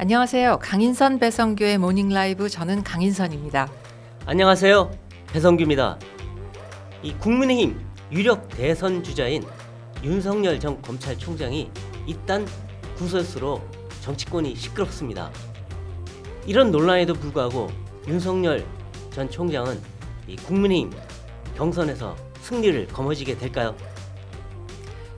안녕하세요. 강인선 배성규의 모닝 라이브, 저는 강인선입니다. 안녕하세요. 배성규입니다. 이 국민의힘 유력 대선 주자인 윤석열 전 검찰총장이 이딴 구설수로 정치권이 시끄럽습니다. 이런 논란에도 불구하고 윤석열 전 총장은 이 국민의힘 경선에서 승리를 거머쥐게 될까요?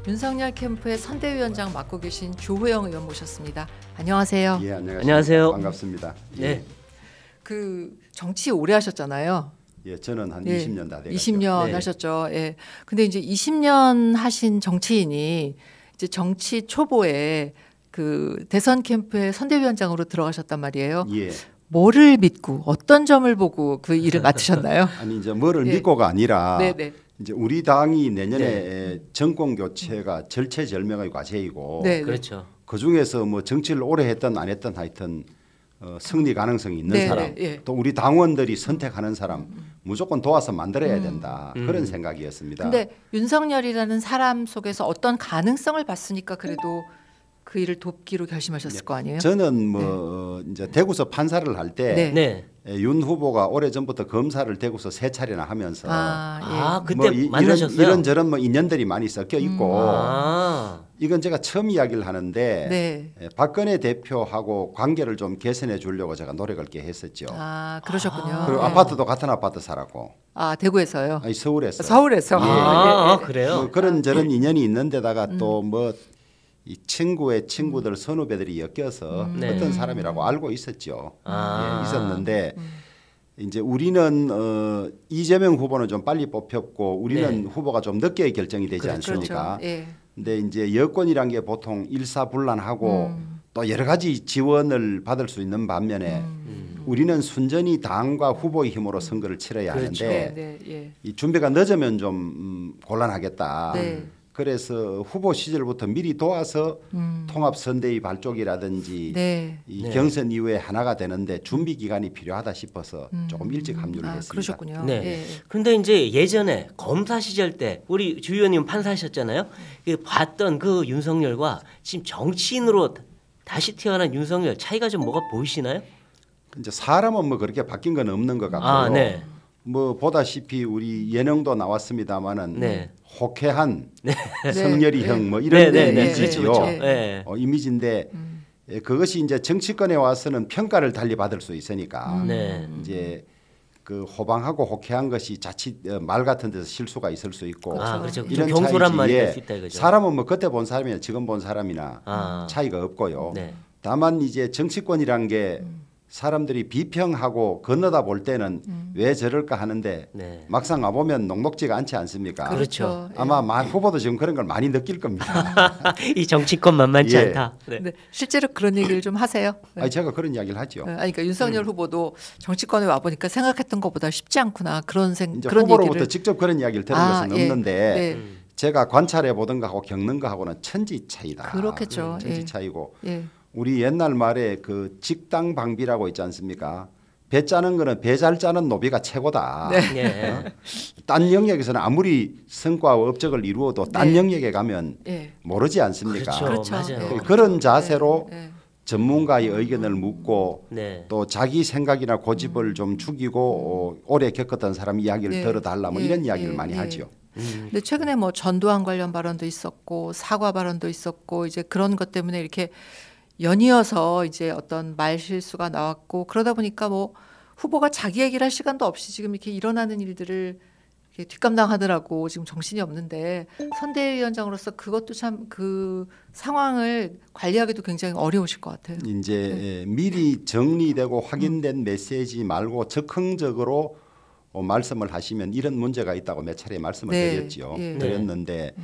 윤석열 캠프의 선대위원장 맡고 계신 조호영 의원 모셨습니다. 안녕하세요. 예, 안녕하세요. 안녕하세요. 반갑습니다. 예. 네. 그 정치 오래 하셨잖아요. 예, 저는 한 예, 20년 다 돼가죠. 20년 네. 하셨죠. 예. 근데 이제 20년 하신 정치인이 이제 정치 초보에 그 대선 캠프의 선대위원장으로 들어가셨단 말이에요. 예. 뭐를 믿고 어떤 점을 보고 그 일을 맡으셨나요? 아니 이제 뭐를 예. 믿고가 아니라 네네. 이제 우리 당이 내년에 정권 교체가 절체절명의 과제이고 네. 그렇죠. 그 중에서 뭐 정치를 오래 했든 안 했든 하여튼 승리 가능성이 있는 네, 사람, 네, 예. 또 우리 당원들이 선택하는 사람 무조건 도와서 만들어야 된다. 그런 생각이었습니다. 근데 윤석열이라는 사람 속에서 어떤 가능성을 봤으니까 그래도 그 일을 돕기로 결심하셨을 거 아니에요? 저는 뭐 이제 대구서 판사를 할 때 네. 윤 후보가 오래 전부터 검사를 대구서 3차례나 하면서 아, 그때 뭐 만나셨어요? 이런저런 뭐 인연들이 많이 섞여 있고 아, 이건 제가 처음 이야기를 하는데 네. 박근혜 대표하고 관계를 좀 개선해 주려고 제가 노력을 꽤 했었죠. 아, 그러셨군요. 그리고 네. 아파트도 같은 아파트 살았고 아, 대구에서요. 아니 서울에서 서울에서. 아, 예. 그래요? 뭐 그런 저런 인연이 있는데다가 또 뭐 이 친구의 친구들 선후배들이 엮여서 네. 어떤 사람이라고 알고 있었죠. 아. 예, 있었는데 이제 우리는 이재명 후보는 좀 빨리 뽑혔고 우리는 네. 후보가 좀 늦게 결정이 되지 그렇죠. 않습니까? 그렇죠. 예. 근데 이제 여권이란 게 보통 일사불란하고 또 여러 가지 지원을 받을 수 있는 반면에 우리는 순전히 당과 후보의 힘으로 선거를 치러야 그렇죠. 하는데 네, 예. 이 준비가 늦으면 좀 곤란하겠다. 네. 그래서 후보 시절부터 미리 도와서 통합선대위 발족이라든지 네. 이 네. 경선 이후에 하나가 되는데 준비 기간이 필요하다 싶어서 조금 일찍 합류를 아, 했습니다. 그러셨군요. 네. 예. 근데 이제 예전에 검사 시절 때 우리 주 의원님 판사하셨잖아요. 그 봤던 그 윤석열과 지금 정치인으로 다시 태어난 윤석열 차이가 좀 뭐가 보이시나요? 이제 사람은 뭐 그렇게 바뀐 건 없는 것 같고요. 아, 네. 뭐 보다시피 우리 예능도 나왔습니다마는 네. 호쾌한 성렬이 형 뭐 이런 네, 이미지죠. 그렇죠. 네. 이미지인데 그것이 이제 정치권에 와서는 평가를 달리 받을 수 있으니까 네. 이제 그 호방하고 호쾌한 것이 자칫 말 같은 데서 실수가 있을 수 있고 아, 그렇죠. 좀 이런 경솔한 차이지. 말이 예. 될 수 있다 이거죠. 사람은 뭐 그때 본 사람이나 지금 본 사람이나 아. 차이가 없고요. 네. 다만 이제 정치권이란 게 사람들이 비평하고 건너다 볼 때는 왜 저럴까 하는데 네. 막상 와보면 녹록지가 않지 않습니까? 그렇죠. 예. 아마 후보도 지금 그런 걸 많이 느낄 겁니다. 이 정치권 만만치 예. 않다. 네. 네. 실제로 그런 얘기를 좀 하세요. 네. 아니 제가 그런 이야기를 하죠. 아니, 그러니까 윤석열 후보도 정치권에 와 보니까 생각했던 것보다 쉽지 않구나 그런 이제 그런 후보로부터 얘기를. 직접 그런 이야기를 들은 아, 것은 예. 없는데 네. 제가 관찰해 보던 거하고 겪는 거하고는 천지 차이다. 그렇겠죠. 천지 예. 차이고 예. 우리 옛날 말에 그 직당 방비라고 있지 않습니까? 배 짜는 거는 배 잘 짜는 노비가 최고다. 예. 딴 영역에서는 아무리 성과와 업적을 이루어도 딴 네. 영역에 가면 예. 모르지 않습니까? 그렇죠. 그렇죠. 맞아요. 예. 그런 자세로 예. 전문가의 의견을 묻고 네. 또 자기 생각이나 고집을 좀 죽이고 오래 겪었던 사람 이야기를 네. 들어달라 뭐 예, 이런 이야기를 예, 많이 예. 하죠. 근데 최근에 뭐 전두환 관련 발언도 있었고 사과 발언도 있었고 이제 그런 것 때문에 이렇게 연이어서 이제 어떤 말 실수가 나왔고 그러다 보니까 뭐 후보가 자기 얘기를 할 시간도 없이 지금 이렇게 일어나는 일들을 이렇게 뒷감당하느라고 지금 정신이 없는데 선대위원장으로서 그것도 참 그 상황을 관리하기도 굉장히 어려우실 것 같아요. 이제 미리 정리되고 확인된 메시지 말고 적극적으로 말씀을 하시면 이런 문제가 있다고 몇 차례 말씀을 네. 드렸죠. 예. 드렸는데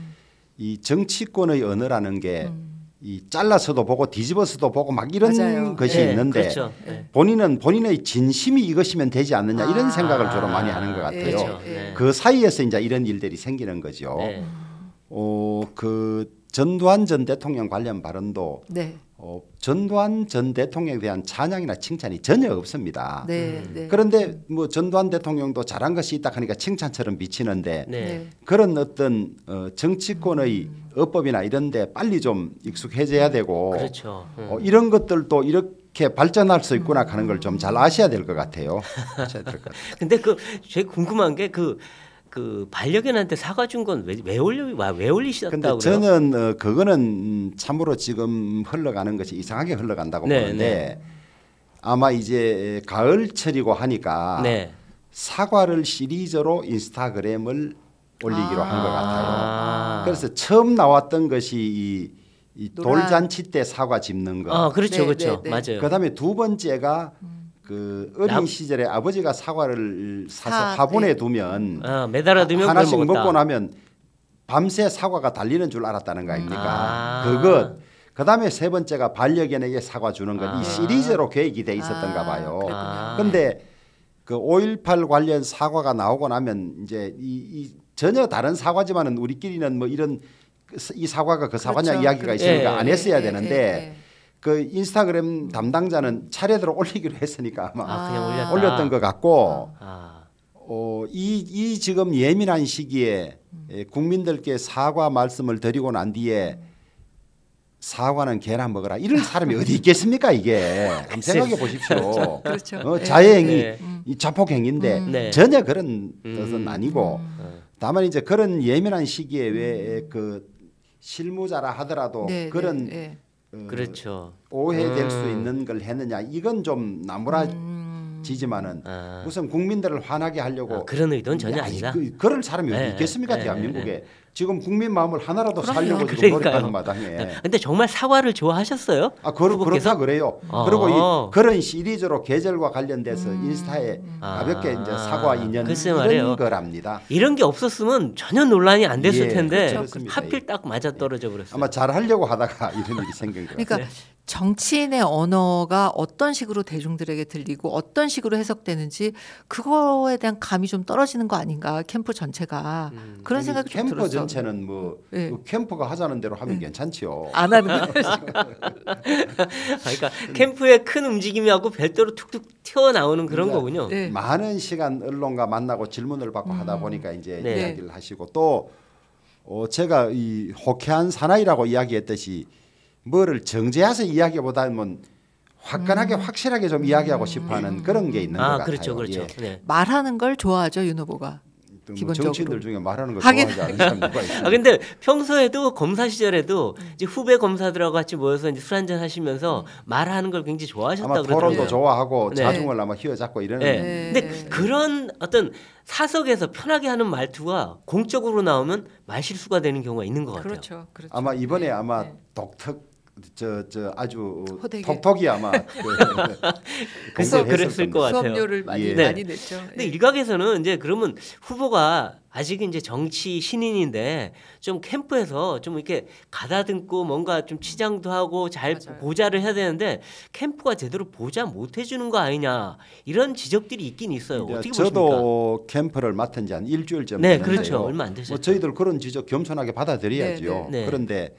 이 정치권의 언어라는 게 이 잘라서도 보고 뒤집어서도 보고 막 이런 맞아요. 것이 네, 있는데 그렇죠. 네. 본인은 본인의 진심이 이것이면 되지 않느냐 이런 아. 생각을 주로 많이 하는 것 같아요. 그렇죠. 예. 네. 그 사이에서 이제 이런 일들이 생기는 거죠. 네. 그 전두환 전 대통령 관련 발언도 네, 전두환 전 대통령에 대한 찬양이나 칭찬이 전혀 없습니다. 네, 네. 그런데 뭐 전두환 대통령도 잘한 것이 있다 하니까 칭찬처럼 비치는데 네. 네. 그런 어떤 정치권의 어법이나 이런 데 빨리 좀 익숙해져야 되고 그렇죠. 이런 것들도 이렇게 이렇게 발전할 수 있구나 하는 걸 좀 잘 아셔야 될 것 같아요. 아셔야 될 것 같아요. 근데 제가 궁금한 게 그 반려견한테 사과 준 건 왜 올리셨다고 근데 그래요? 저는 그거는 참으로 지금 흘러가는 것이 이상하게 흘러간다고 네, 보는데 아마 이제 가을철이고 하니까 네. 사과를 시리즈로 인스타그램을 올리기로 한 것 같아요. 아. 그래서 처음 나왔던 것이 이 노란. 돌잔치 때 사과 집는 거. 아, 그렇죠, 네, 그렇죠, 네, 네. 맞아요. 그다음에 두 번째가 그 어린 시절에 아버지가 사과를 사서 화분에 네. 두면 매달아두면 하나씩 그걸 먹었다. 먹고 나면 밤새 사과가 달리는 줄 알았다는 거 아닙니까? 아. 그것. 그다음에 세 번째가 반려견에게 사과 주는 것. 아. 이 시리즈로 계획이 돼 있었던가 봐요. 그랬군요. 근데 그 5.18 관련 사과가 나오고 나면 이제 이 전혀 다른 사과지만은 우리끼리는 뭐 이런 이 사과가 그 사과냐 그렇죠. 이야기가 그렇죠. 있으니까 예, 안 했어야 예, 되는데 예, 예. 그 인스타그램 담당자는 차례대로 올리기로 했으니까 아마 그냥 올렸다. 올렸던 것 같고 아. 이 지금 예민한 시기에 국민들께 사과 말씀을 드리고 난 뒤에 사과는 개나 먹어라 이런 사람이 어디 있겠습니까 이게 한번 생각해 보십시오. 그렇죠. 자해행위 네. 이 자폭행위인데 네. 전혀 그런 뜻은 아니고 어. 다만 이제 그런 예민한 시기에 왜 그 실무자라 하더라도 네, 그런 네, 그렇죠. 오해될 수 있는 걸 했느냐 이건 좀 나무라지지만은 아. 우선 국민들을 화나게 하려고 그런 의도는 전혀 야, 아니다. 그럴 사람이 어디 네, 있겠습니까 네, 대한민국에 지금 국민 마음을 하나라도 그럼요. 살려고 지금 그러니까요. 노력하는 마당에 근데 정말 사과를 좋아하셨어요? 그렇다 후보께서? 그래요. 아. 그리고 그런 시리즈로 계절과 관련돼서 인스타에 가볍게 이제 사과 인연 글쎄 이런 말이에요. 거랍니다. 이런 게 없었으면 전혀 논란이 안 됐을 예, 텐데 그렇습니다. 하필 딱 맞아 떨어져 버렸어요. 아마 잘 하려고 하다가 이런 일이 생긴 거예요. 그러니까 정치인의 언어가 어떤 식으로 대중들에게 들리고 어떤 식으로 해석되는지 그거에 대한 감이 좀 떨어지는 거 아닌가 캠프 전체가 그런 생각이 좀 캠프 들었어. 전체는 뭐 네. 그 캠프가 하자는 대로 하면 괜찮지요. 안 하는 거예요. 그러니까 캠프의 큰 움직임하고 별도로 툭툭 튀어나오는 그런 그러니까 거군요. 네. 많은 시간 언론과 만나고 질문을 받고 하다 보니까 이제 네. 이야기를 하시고 또 제가 이 호쾌한 사나이라고 이야기했듯이 뭐를 정제해서 이야기보다는 화끈하게 확실하게 좀 이야기하고 싶어하는 그런 게 있는 것 같아요. 그렇죠, 그렇죠. 예. 네. 말하는 걸 좋아하죠 윤 후보가. 또 기본적으로. 정치인들 중에 말하는 거 하긴. 좋아하지 않는 사람 누가 있어요? 근데 평소에도 검사 시절에도 이제 후배 검사들하고 같이 모여서 이제 술 한잔 하시면서 말하는 걸 굉장히 좋아하셨다 아마 그러더라고요. 토론도 좋아하고 네. 자중을 아마 휘어잡고 이러는. 네. 근데 그런 어떤 사석에서 편하게 하는 말투가 공적으로 나오면 말실수가 되는 경우가 있는 것 같아요. 그렇죠. 그렇죠. 아마 이번에 네, 아마 네. 독특 저 아주 호되게. 톡톡이 아마 그래서 공개했을 그랬을 것 겁니다. 같아요. 수업료를 많이 예. 많이 냈죠. 근데 예. 일각에서는 이제 그러면 후보가 아직 이제 정치 신인인데 좀 캠프에서 좀 이렇게 가다듬고 뭔가 좀 치장도 하고 잘 맞아요. 보좌를 해야 되는데 캠프가 제대로 보좌 못 해주는 거 아니냐 이런 지적들이 있긴 있어요. 이제 어떻게 보십니까? 저도 캠프를 맡은 지 한 일주일쯤 네, 됐는데요. 그렇죠. 얼마 안 되셨죠. 뭐 저희들 그런 지적 겸손하게 받아들여야죠. 네, 네. 그런데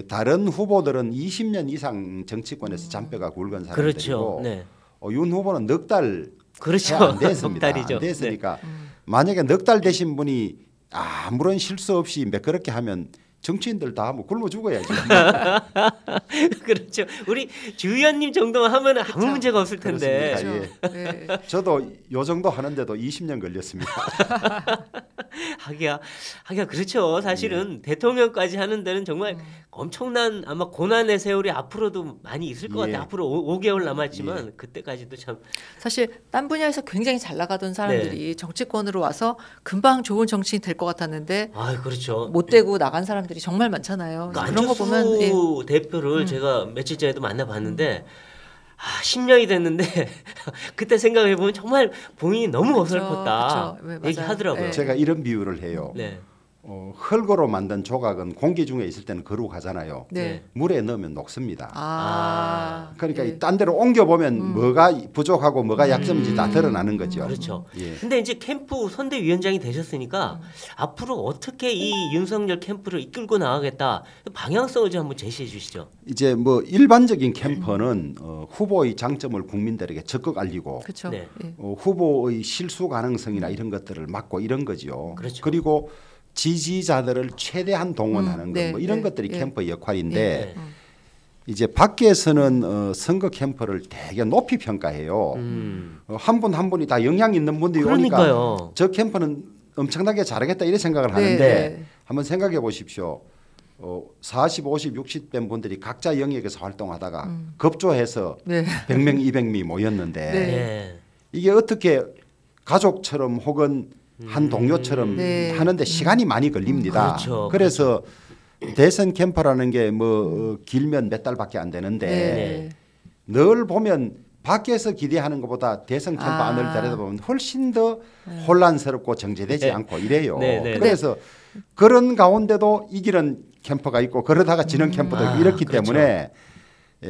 다른 후보들은 20년 이상 정치권에서 잔뼈가 굵은 사람들이고 그렇죠. 네. 윤 후보는 넉 달 그렇죠. 안 됐습니다. 넉달이죠. 안 됐으니까 만약에 넉 달 되신 분이 아무런 실수 없이 매끄럽게 하면 정치인들 다 뭐 굶어 죽어야죠. 네. 그렇죠. 우리 주 의원님 정도만 하면 아무 그렇죠. 문제가 없을 텐데. 그렇습니다. 네. 저도 요 정도 하는데도 20년 걸렸습니다. 하기야 그렇죠. 사실은 대통령까지 하는 데는 정말 엄청난 아마 고난의 세월이 앞으로도 많이 있을 것 예. 같아요. 앞으로 5개월 남았지만 그때까지도 참 사실 딴 분야에서 굉장히 잘 나가던 사람들이 정치권으로 와서 금방 좋은 정치인 될 것 같았는데 그렇죠. 못 되고 나간 사람들이 정말 많잖아요. 그러니까 그런 거 안철수 보면 예. 대표를 제가 며칠 전에도 만나봤는데 10년이 됐는데 그때 생각해 보면 정말 본인이 너무 그렇죠. 어설펐다 그렇죠. 네, 맞아요. 얘기하더라고요. 네. 제가 이런 비유를 해요. 네. 흙으로 만든 조각은 공기 중에 있을 때는 거룩하잖아요. 네. 물에 넣으면 녹습니다. 그러니까 예. 딴 데로 옮겨 보면 뭐가 부족하고 뭐가 약점인지 다 드러나는 거죠. 그렇죠. 예. 근데 이제 캠프 선대위원장이 되셨으니까 앞으로 어떻게 이 윤석열 캠프를 이끌고 나가겠다 방향성을 좀 한번 제시해 주시죠. 이제 뭐 일반적인 캠퍼는 후보의 장점을 국민들에게 적극 알리고 그렇죠. 네. 예. 후보의 실수 가능성이나 이런 것들을 막고 이런 거죠. 그렇죠. 그리고 지지자들을 최대한 동원하는 것, 네, 뭐 이런 네, 것들이 예. 캠퍼의 역할인데 이제 밖에서는 선거 캠프를 되게 높이 평가해요. 한 분 한 분이 다 영향 있는 분들이 그러니까요. 오니까 저 캠프는 엄청나게 잘하겠다 이런 생각을 하는데 네. 한번 생각해 보십시오. 40, 50, 60된 분들이 각자 영역에서 활동하다가 급조해서 네. 100명, 200명이 모였는데 네. 네. 이게 어떻게 가족처럼 혹은 한 동료처럼 네. 하는데 시간이 많이 걸립니다. 그렇죠. 그래서 대선 캠프라는 게 뭐 길면 몇 달밖에 안 되는데 네. 늘 보면 밖에서 기대하는 것보다 대선 캠프 아. 안을 들여다보면 훨씬 더 혼란스럽고 정제되지 네. 않고 이래요. 네, 네. 그래서 그런 가운데도 이기는 캠프가 있고 그러다가 지는 캠프도 있고 이렇기 그렇죠. 때문에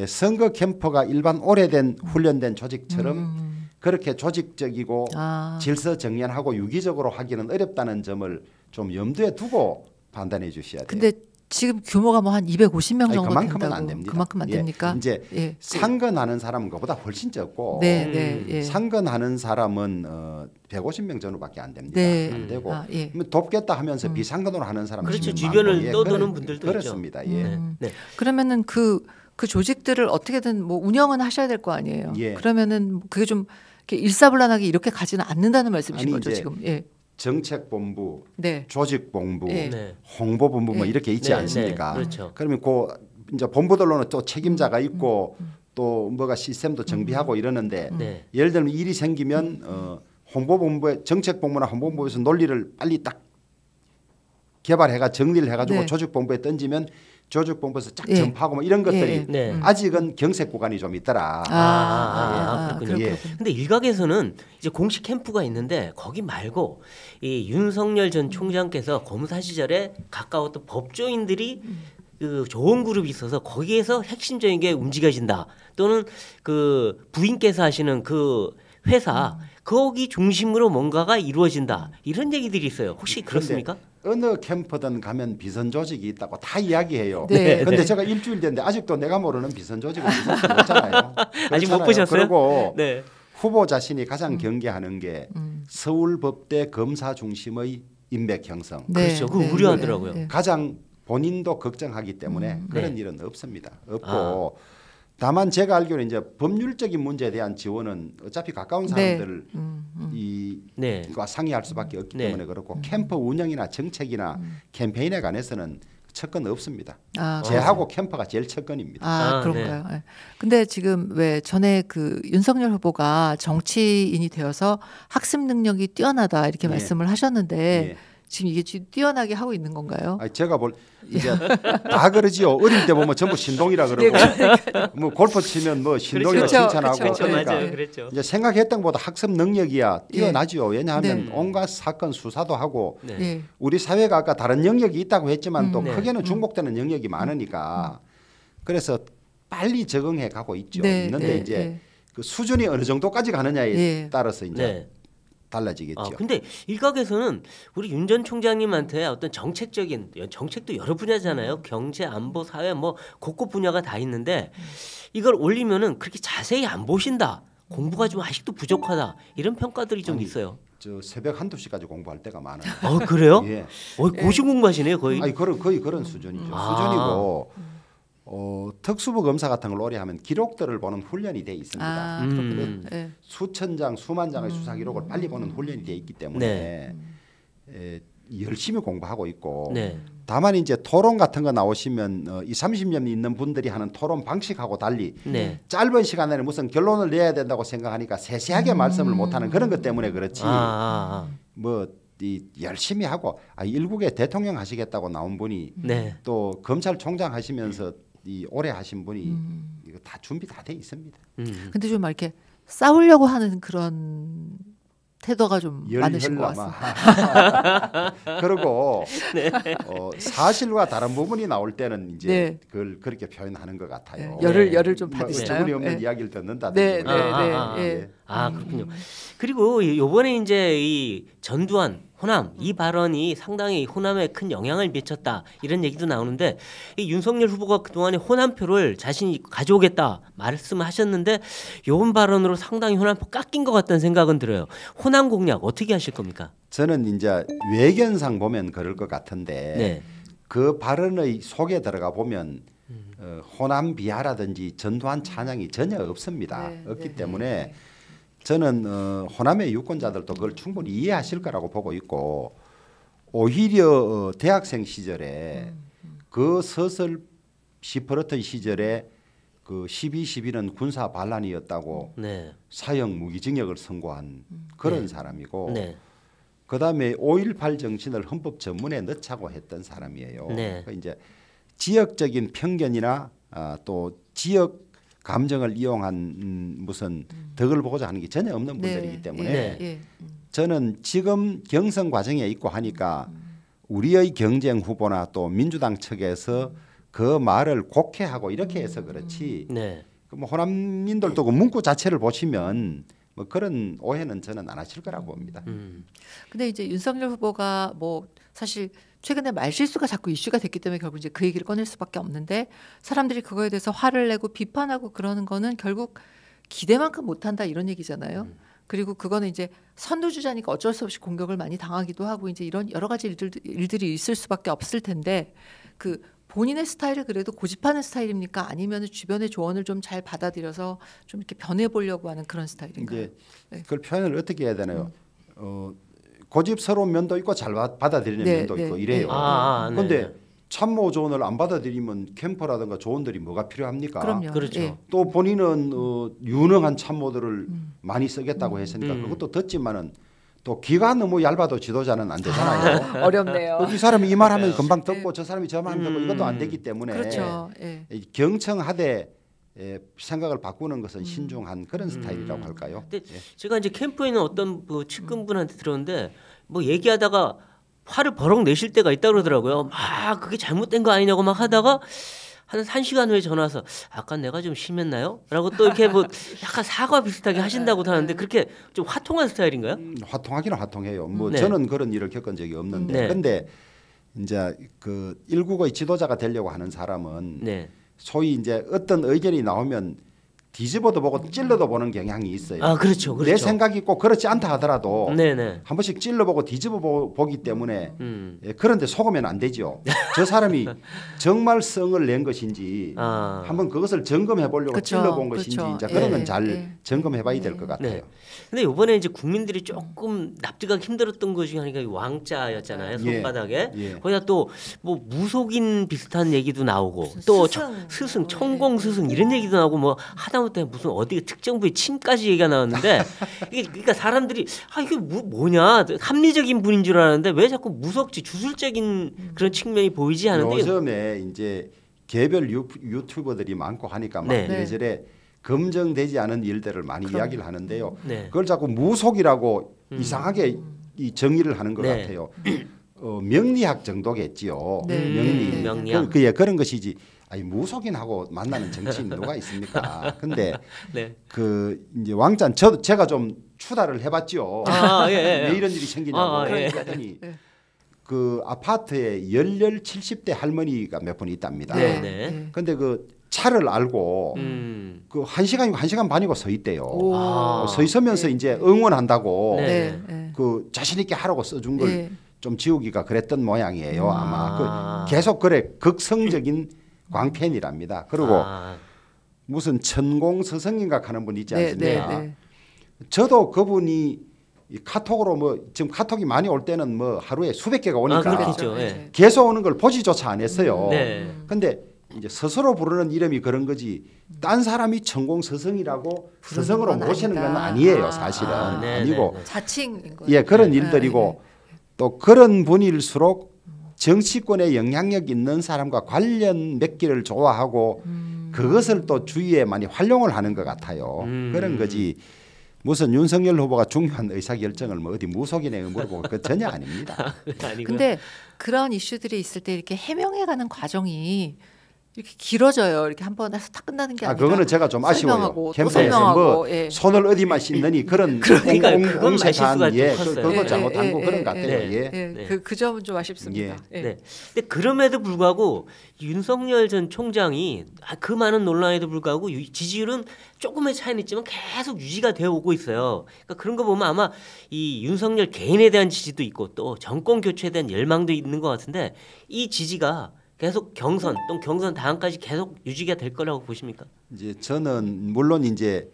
선거 캠프가 일반 오래된 훈련된 조직처럼 그렇게 조직적이고 아. 질서 정연하고 유기적으로 하기는 어렵다는 점을 좀 염두에 두고 판단해 주셔야 돼요. 근데 지금 규모가 뭐 한 250명 아니, 정도 그만큼은 된다고. 안 됩니다. 그만큼 안 예, 됩니까? 이제 예. 상근하는 사람은 그보다 훨씬 적고 네, 네, 예. 상근하는 사람은 150명 정도밖에 안 됩니다. 네. 안 되고 아, 예. 그러면 돕겠다 하면서 비상근으로 하는 사람 그렇죠. 많고, 주변을 예, 떠도는 분들도 그렇습니다. 있죠. 예. 네. 그러면은 그 조직들을 어떻게든 뭐 운영은 하셔야 될 거 아니에요. 예. 그러면은 그게 좀 이렇게 일사불란하게 이렇게 가지는 않는다는 말씀이신 아니, 거죠 이제 지금. 예. 정책본부, 네. 조직본부, 예. 네. 홍보본부 뭐 예. 이렇게 있지 네, 않습니까? 네, 그렇죠. 그러면 그 이제 본부들로는 또 책임자가 있고 또 뭐가 시스템도 정비하고 이러는데 네. 예를 들면 일이 생기면 홍보본부의 정책본부나 홍보본부에서 논리를 빨리 딱 개발해가 정리를 해가지고 네. 조직본부에 던지면 조직본부에서 쫙 예. 전파하고 뭐 이런 것들이 예. 네. 아직은 경색 구간이 좀 있더라. 그렇군요. 예. 근데 일각에서는 이제 공식 캠프가 있는데 거기 말고 이 윤석열 전 총장께서 검사 시절에 가까웠던 법조인들이 그 좋은 그룹이 있어서 거기에서 핵심적인 게 움직여진다. 또는 그 부인께서 하시는 그 회사 거기 중심으로 뭔가가 이루어진다. 이런 얘기들이 있어요. 혹시 그렇습니까? 어느 캠프든 가면 비선 조직이 있다고 다 이야기해요. 네. 그런데 네. 제가 일주일 됐는데 아직도 내가 모르는 비선 조직을 있었잖아요. 아직 못 보셨어요? 그리고 네. 후보 자신이 가장 경계하는 게 서울법대 검사 중심의 인맥 형성. 그렇죠. 그거 우려하더라고요. 네. 가장 본인도 걱정하기 때문에 그런 네. 일은 없습니다. 없고 다만 제가 알기로는 이제 법률적인 문제에 대한 지원은 어차피 가까운 사람들 네. 과 상의할 수밖에 없기 네. 때문에 그렇고 캠프 운영이나 정책이나 캠페인에 관해서는 척건 없습니다. 아, 제하고 캠프가 제일 척건입니다. 아, 그런가요? 네. 근데 지금 왜 전에 그 윤석열 후보가 정치인이 되어서 학습 능력이 뛰어나다 이렇게 예. 말씀을 하셨는데 예. 지금 이게 지금 뛰어나게 하고 있는 건가요? 아니, 제가 이제 다 그러지요. 어릴 때 보면 전부 신동이라 그러고 뭐 골프 치면 뭐 신동이라 그렇죠. 칭찬하고 그렇죠. 그러니까 맞아요. 그랬죠. 이제 생각했던 것보다 학습 능력이야 뛰어나죠. 왜냐하면 네. 온갖 사건 수사도 하고 네. 예. 우리 사회가 아까 다른 영역이 있다고 했지만 또 네. 크게는 중복되는 영역이 많으니까 그래서 빨리 적응해 가고 있죠. 네, 있는데 네, 이제 네. 그 수준이 어느 정도까지 가느냐에 예. 따라서 이제 네. 달라지겠죠. 근데 일각에서는 우리 윤 전 총장님한테 어떤 정책도 여러 분야잖아요. 경제, 안보, 사회 뭐 곳곳 분야가 다 있는데 이걸 올리면은 그렇게 자세히 안 보신다. 공부가 좀 아직도 부족하다. 이런 평가들이 좀 아니, 있어요. 저 새벽 1~2시까지 공부할 때가 많아요. 그래요? 예. 고시 공부하시네요, 거의. 아니 거의 그런 수준이죠. 수준이고 특수부 검사 같은 걸 오래 하면 기록들을 보는 훈련이 돼 있습니다. 아, 그렇군요. 예. 수천 장, 수만 장의 수사 기록을 빨리 보는 훈련이 돼 있기 때문에 열심히 공부하고 있고 네. 다만 이제 토론 같은 거 나오시면 20~30년 있는 분들이 하는 토론 방식하고 달리 네. 짧은 시간 내에 무슨 결론을 내야 된다고 생각하니까 세세하게 말씀을 못하는 그런 것 때문에 그렇지 뭐 열심히 하고 일국에 대통령 하시겠다고 나온 분이 네. 또 검찰총장 하시면서 오래 하신 분이 이거 다 준비 다 돼 있습니다. 근데 좀 이렇게 싸우려고 하는 그런 태도가 좀 많으신 것 같습니다. 그리고 사실과 다른 부분이 나올 때는 이제 네. 그걸 그렇게 표현하는 것 같아요. 네. 열을 좀 뭐 받으시나요? 어처구니 없는 네. 이야기를 듣는다든지. 네, 네, 네. 예. 그렇군요. 그리고 요번에 이제 이 전두환 호남 이 발언이 상당히 호남에 큰 영향을 미쳤다 이런 얘기도 나오는데 이 윤석열 후보가 그동안에 호남표를 자신이 가져오겠다 말씀하셨는데 이번 발언으로 상당히 호남표 깎인 것 같다는 생각은 들어요. 호남 공략 어떻게 하실 겁니까? 저는 이제 외견상 보면 그럴 것 같은데 네. 그 발언의 속에 들어가 보면 호남 비하라든지 전두환 찬양이 전혀 없습니다. 네, 없기 네, 때문에 네. 저는 호남의 유권자들도 그걸 충분히 이해하실 거라고 보고 있고 오히려 대학생 시절에 그 서슬 시퍼렇던 시절에 그 12.12는 군사 반란이었다고 네. 사형 무기징역을 선고한 그런 네. 사람이고 네. 그다음에 5.18 정신을 헌법 전문에 넣자고 했던 사람이에요. 네. 그러니까 이제 지역적인 편견이나 또 지역 감정을 이용한 무슨 덕을 보고자 하는 게 전혀 없는 분들이기 때문에 네. 예. 저는 지금 경선 과정에 있고 하니까 우리의 경쟁 후보나 또 민주당 측에서 그 말을 곡해하고 이렇게 해서 그렇지 네. 뭐 호남민들도 그 문구 자체를 보시면 뭐 그런 오해는 저는 안 하실 거라고 봅니다. 근데 이제 윤석열 후보가 뭐 사실 최근에 말실수가 자꾸 이슈가 됐기 때문에 결국 이제 그 얘기를 꺼낼 수밖에 없는데 사람들이 그거에 대해서 화를 내고 비판하고 그러는 거는 결국 기대만큼 못한다 이런 얘기잖아요. 그리고 그거는 이제 선두주자니까 어쩔 수 없이 공격을 많이 당하기도 하고 이제 이런 여러 가지 일들이 있을 수밖에 없을 텐데 그 본인의 스타일을 그래도 고집하는 스타일입니까? 아니면 주변의 조언을 좀 잘 받아들여서 좀 이렇게 변해 보려고 하는 그런 스타일인가요? 이제 네. 그걸 표현을 어떻게 해야 되나요? 고집스러운 면도 있고 잘 받아들이는 네, 면도 네, 있고 이래요. 네. 그런데 네. 참모 조언을 안 받아들이면 캠퍼라든가 조언들이 뭐가 필요합니까? 그럼요. 그렇죠. 예. 또 본인은 유능한 참모들을 많이 쓰겠다고 했으니까 그것도 듣지만은 또 귀가 너무 얇아도 지도자는 안 되잖아요. 어렵네요. 이 사람이 이 말하면 금방 듣고 저 사람이 저 말하면 듣고 이것도 안 되기 때문에 그렇죠. 예. 경청하되 생각을 바꾸는 것은 신중한 그런 스타일이라고 할까요? 근데 제가 이제 캠프에 있는 어떤 뭐 측근분한테 들었는데 뭐 얘기하다가 화를 버럭 내실 때가 있다 그러더라고요. 막 그게 잘못된 거 아니냐고 막 하다가 한 1시간 후에 전화 와서 아까 내가 좀 심했나요? 라고 또 이렇게 뭐 약간 사과 비슷하게 하신다고도 하는데 그렇게 좀 화통한 스타일인가요? 화통하기는 화통해요. 뭐 네. 저는 그런 일을 겪은 적이 없는데 네. 근데 이제 그 일국의 지도자가 되려고 하는 사람은 네. 소위 이제 어떤 의견이 나오면 뒤집어도 보고 찔러도 보는 경향이 있어요. 아, 그렇죠. 그렇죠. 내 생각이 꼭 그렇지 않다 하더라도 네네. 한 번씩 찔러보고 뒤집어보기 때문에 음. 그런데 속으면 안 되죠. 저 사람이 정말 성을 낸 것인지 아. 한번 그것을 점검해 보려고 그쵸, 찔러본 것인지 그쵸. 이제 그런 예, 건 잘 예. 점검해 봐야 될 것 같아요. 네. 근데 이번에 이제 국민들이 조금 납득하기 힘들었던 것 중에 하나가 이 왕자였잖아요. 예. 손바닥에. 예. 거기다 또 뭐 무속인 비슷한 얘기도 나오고 또 스승, 천공 스승 이런 얘기도 나오고 뭐 하다못해 무슨 어디 특정 부위 침까지 얘기가 나왔는데 이게 그러니까 사람들이 아 이게 뭐냐 합리적인 분인 줄 알았는데 왜 자꾸 무섭지 주술적인 그런 측면이 보이지 하는데 요즘에 이제 개별 유튜버들이 많고 하니까 막 네. 이래저래 검증되지 않은 일들을 많이 이야기를 하는데요. 네. 그걸 자꾸 무속이라고 이상하게 이 정의를 하는 것 네. 같아요. 명리학 정도겠지요. 네. 명리. 명리학. 그런 것이지. 아니 무속인하고 만나는 정치인 누가 있습니까? 근데 네. 그 이제 왕자 제가 좀 추다를 해봤죠. 아, 예, 예. 왜 이런 일이 생기냐고. 예. 그랬더니 그 아파트에 열렬 70대 할머니가 몇 분 있답니다. 네, 네. 근데 그 차를 알고 그 1시간이고 1시간 반이고 서 있대요. 오. 아. 서 있으면서 이제 응원한다고 네. 네. 네. 그 자신 있게 하라고 써준 걸 네. 좀 지우기가 그랬던 모양이에요. 아마 아. 그 계속 그래 극성적인 광팬이랍니다. 그리고 아. 무슨 천공 스승인가 하는 분 있지 네. 않습니까? 네. 네. 저도 그분이 이 카톡으로 뭐 지금 카톡이 많이 올 때는 뭐 하루에 수백 개가 오니까 그렇겠죠. 예. 계속 오는 걸 보지조차 안 했어요. 네. 근데 이제 스스로 부르는 이름이 그런 거지 딴 사람이 천공 스승이라고 스승으로 건 모시는 건 아니다. 아니에요. 사실은 네, 아니고 네, 네. 자칭인 거예요. 예 그런 네. 일들이고 또 그런 분일수록 정치권에 영향력 있는 사람과 관련 맺기를 좋아하고 그것을 또 주위에 많이 활용을 하는 것 같아요. 그런 거지. 무슨 윤석열 후보가 중요한 의사결정을 뭐 어디 무속인에 물어보고 그 전혀 아닙니다. 아니고요. 근데 그런 이슈들이 있을 때 이렇게 해명해가는 과정이 이렇게 길어져요. 이렇게 한 번에 탁 끝나는 게 아니라 그거는 제가 좀 아쉬워요. 설명하고 또 캠프에서 설명하고 뭐 예. 손을 어디만 씻느니 그런 그러니까 그건 옹색한 말실수가 예, 좀 컸어요. 그거 예, 잘못한 예, 거 예, 그런 예, 것 같아요. 네. 예. 예. 네. 그 점은 좀 아쉽습니다. 예. 네. 근데 그럼에도 불구하고 윤석열 전 총장이 그 많은 논란에도 불구하고 지지율은 조금의 차이는 있지만 계속 유지가 되어 오고 있어요. 그러니까 그런 거 보면 아마 이 윤석열 개인에 대한 지지도 있고 또 정권 교체에 대한 열망도 있는 것 같은데 이 지지가 계속 경선 또 경선 다음까지 계속 유지가 될 거라고 보십니까? 이제 저는 물론 이제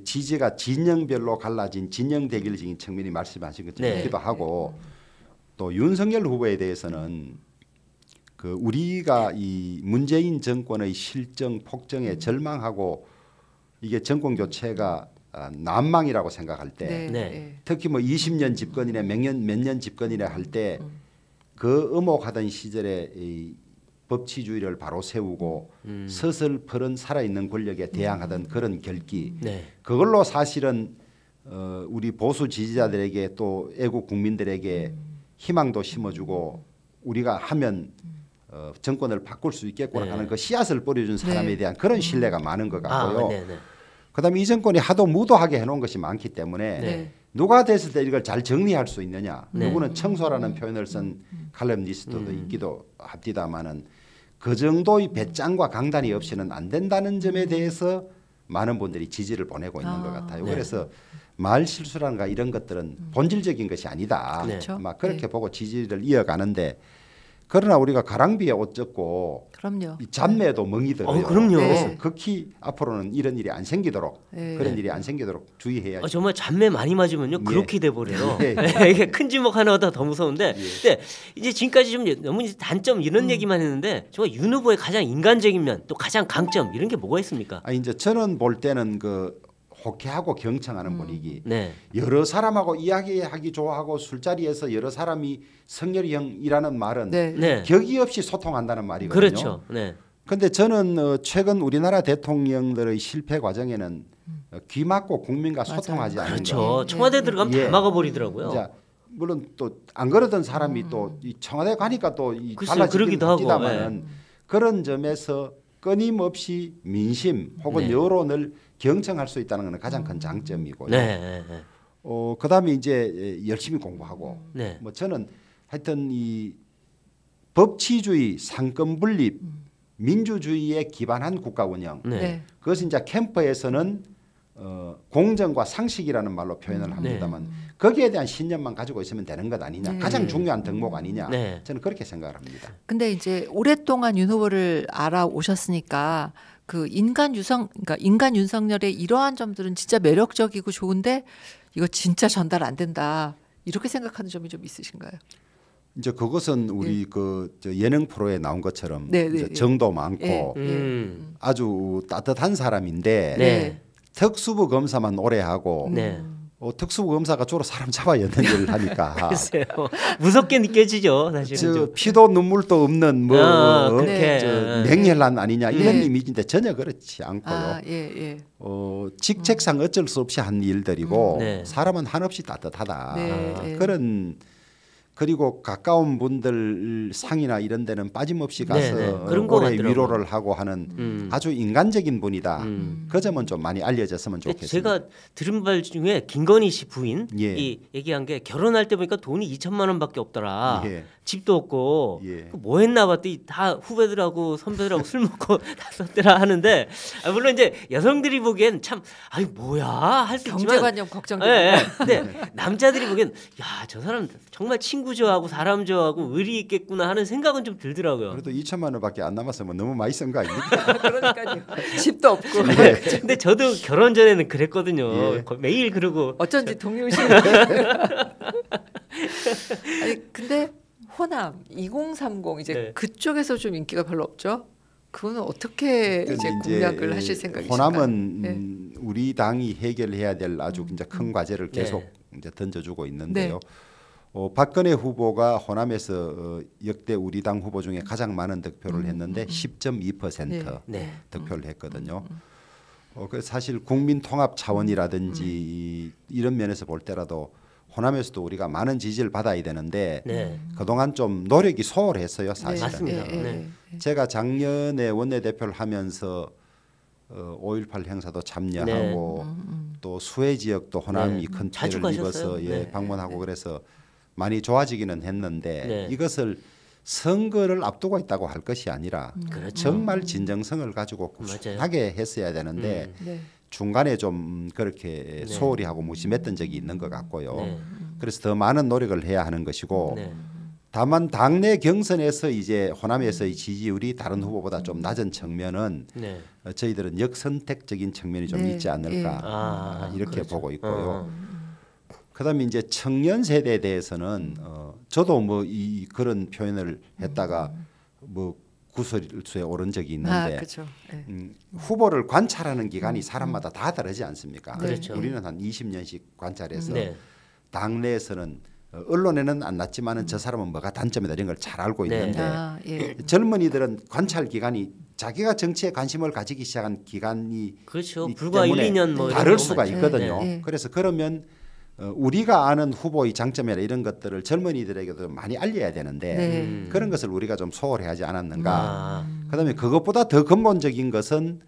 지지가 진영별로 갈라진 진영 대결적인 측면이 말씀하신 것처럼 네. 있기도 하고 또 윤석열 후보에 대해서는 그 우리가 이 문재인 정권의 실정 폭정에 절망하고 이게 정권 교체가 난망이라고 생각할 때 네. 네. 네. 특히 뭐 20년 집권이나 몇 년 집권이나 할 때 그 의목하던 시절에 이 법치주의를 바로 세우고 서슬퍼런 살아있는 권력에 대항하던 그런 결기 네. 그걸로 사실은 우리 보수 지지자들에게 또 애국 국민들에게 희망도 심어주고 우리가 하면 정권을 바꿀 수 있겠구나 하는 그 씨앗을 뿌려준 사람에 네. 대한 그런 신뢰가 많은 것 같고요. 네, 네. 그다음에 이 정권이 하도 무도하게 해놓은 것이 많기 때문에 네. 누가 됐을 때 이걸 잘 정리할 수 있느냐. 네. 누구는 청소라는 표현을 쓴 칼럼니스트도 있기도 합디다마는 그 정도의 배짱과 강단이 없이는 안 된다는 점에 대해서 많은 분들이 지지를 보내고 있는 것 같아요. 네. 그래서 말 실수라든가 이런 것들은 본질적인 것이 아니다. 그렇죠. 막 그렇게 네. 보고 지지를 이어가는데 그러나 우리가 가랑비에 옷 젖고 그럼요. 이 잔매도 멍이 들어요. 그럼요. 그래서 네. 극히 앞으로는 이런 일이 안 생기도록 네. 그런 일이 안 생기도록 주의해야죠. 정말 잔매 많이 맞으면요 그렇게 돼버려요. 예. 이게 큰 주먹 하나보다 더 무서운데, 근데 이제 지금까지 좀 너무 이제 단점 이런 얘기만 했는데 정말 윤 후보의 가장 인간적인 면, 또 가장 강점 이런 게 뭐가 있습니까? 아 이제 저는 볼 때는 그 호쾌하고 경청하는 분위기. 네, 여러 사람하고 이야기하기 좋아하고 술자리에서 여러 사람이 성렬이 형이라는 말은 네. 네, 격이 없이 소통한다는 말이거든요. 그렇죠. 네, 근데 저는 최근 우리나라 대통령들의 실패 과정에는 귀 막고 국민과 맞아요. 소통하지 않는 거. 그렇죠. 청와대 들어가면 예. 다 막아버리더라고요. 이제 물론 또 안 그러던 사람이 또 이 청와대 가니까 또 글쎄요, 달라지긴 그러기도 하고, 합니다만은 그런 점에서 끊임없이 민심 혹은 네. 여론을 경청할 수 있다는 것은 가장 큰 장점이고요. 네, 네, 네. 그다음에 이제 열심히 공부하고 네. 뭐 저는 하여튼 이 법치주의, 상권 분립, 민주주의에 기반한 국가 운영 네. 네. 그것은 이제 캠프에서는 공정과 상식이라는 말로 표현을 합니다만 거기에 대한 신념만 가지고 있으면 되는 것 아니냐. 네. 가장 중요한 덕목 아니냐. 네. 저는 그렇게 생각을 합니다. 근데 이제 오랫동안 윤 후보를 알아오셨으니까 그 그러니까 인간 윤석열의 이러한 점들은 진짜 매력적이고 좋은데 이거 진짜 전달 안 된다. 이렇게 생각하는 점이 좀 있으신가요? 이제 그것은 우리 저 예능 프로에 나온 것처럼 네, 네, 이제 네. 정도 많고 예. 아주 따뜻한 사람인데 네. 특수부 검사만 오래 하고 네. 특수부 검사가 주로 사람 잡아야 되는 일을 하니까 글쎄요. 무섭게 느껴지죠, 사실은. 저 좀. 피도 눈물도 없는 뭐 그렇게. 저 맹렬한 아니냐 이런 네. 이미지인데 전혀 그렇지 않고요. 아, 예, 예. 직책상 어쩔 수 없이 한 일들이고 네. 사람은 한없이 따뜻하다. 네, 네. 그런 그리고 가까운 분들 상이나 이런 데는 빠짐없이 가서 네, 네. 그런 거 오래 같더라고요. 위로를 하고 하는 아주 인간적인 분이다. 음. 그 점은 좀 많이 알려졌으면 근데 좋겠습니다. 제가 들은 말 중에 김건희 씨 부인 예. 이 얘기한 게 결혼할 때 보니까 돈이 2천만 원밖에 없더라. 예. 집도 없고 예. 뭐 했나 봤더니 다 후배들하고 선배들하고 술 먹고 다 썼더라 하는데 물론 이제 여성들이 보기엔 참 아이 뭐야 할 수 있지만 경제관념 예, 걱정되는. 예. 근데 남자들이 보기엔 야 저 사람 정말 친구 좋아하고 사람 좋아하고 의리 있겠구나 하는 생각은 좀 들더라고요. 그래도 2천만 원밖에 안 남았으면 너무 많이 쓴 거 아닙니까? 그러니까요. 집도 없고. 네. 근데 저도 결혼 전에는 그랬거든요. 예. 거의 매일 그러고 어쩐지 동료시. 아니 근데 호남 2030 이제 네. 그쪽에서 좀 인기가 별로 없죠. 그거는 어떻게 이제 공략을 하실 생각이신가요? 호남은 네. 우리 당이 해결해야 될 아주 이제 큰 과제를 계속 네. 이제 던져주고 있는데요. 박근혜 후보가 호남에서 역대 우리 당 후보 중에 가장 많은 득표를 했는데 10.2% 네. 네. 득표를 했거든요. 그래서 사실 국민 통합 차원이라든지 이런 면에서 볼 때라도 호남에서도 우리가 많은 지지를 받아야 되는데 네. 그동안 좀 노력이 소홀했어요, 사실은. 맞습니다. 예, 예, 네. 예. 제가 작년에 원내대표를 하면서 5.18 행사도 참여하고 또 수해 지역도 호남이 네. 큰 자주 피해를 가셨어요. 입어서 네. 방문하고 그래서 많이 좋아지기는 했는데 네. 이것을 선거를 앞두고 있다고 할 것이 아니라 그렇죠. 정말 진정성을 가지고 맞아요. 꾸준하게 했어야 되는데 네. 중간에 좀 그렇게 소홀히 하고 무심했던 적이 있는 것 같고요. 네. 그래서 더 많은 노력을 해야 하는 것이고 네. 다만 당내 경선에서 이제 호남에서의 지지율이 다른 후보보다 좀 낮은 측면은 네. 저희들은 역선택적인 측면이 좀 네. 있지 않을까 이렇게 그렇죠. 보고 있고요. 그다음에 이제 청년 세대에 대해서는 저도 뭐 이 그런 표현을 했다가 뭐 구설수에 오른 적이 있는데 그렇죠. 네. 후보를 관찰하는 기간이 사람마다 다 다르지 않습니까? 그렇죠. 우리는 한 20년씩 관찰해서 네. 당내에서는 언론에는 안 났지만은 저 사람은 뭐가 단점이다 이런 걸 잘 알고 네. 있는데 예. 젊은이들은 관찰 기간이 자기가 정치에 관심을 가지기 시작한 기간이 그렇죠. 이 불과 1, 때문에 2년 뭐 다를 이런 수가 경우 많죠. 있거든요. 네. 그래서 그러면 우리가 아는 후보의 장점이나 이런 것들을 젊은이들에게도 많이 알려야 되는데 네. 그런 것을 우리가 좀 소홀히 하지 않았는가. 아, 그다음에 그것보다 더 근본적인 것은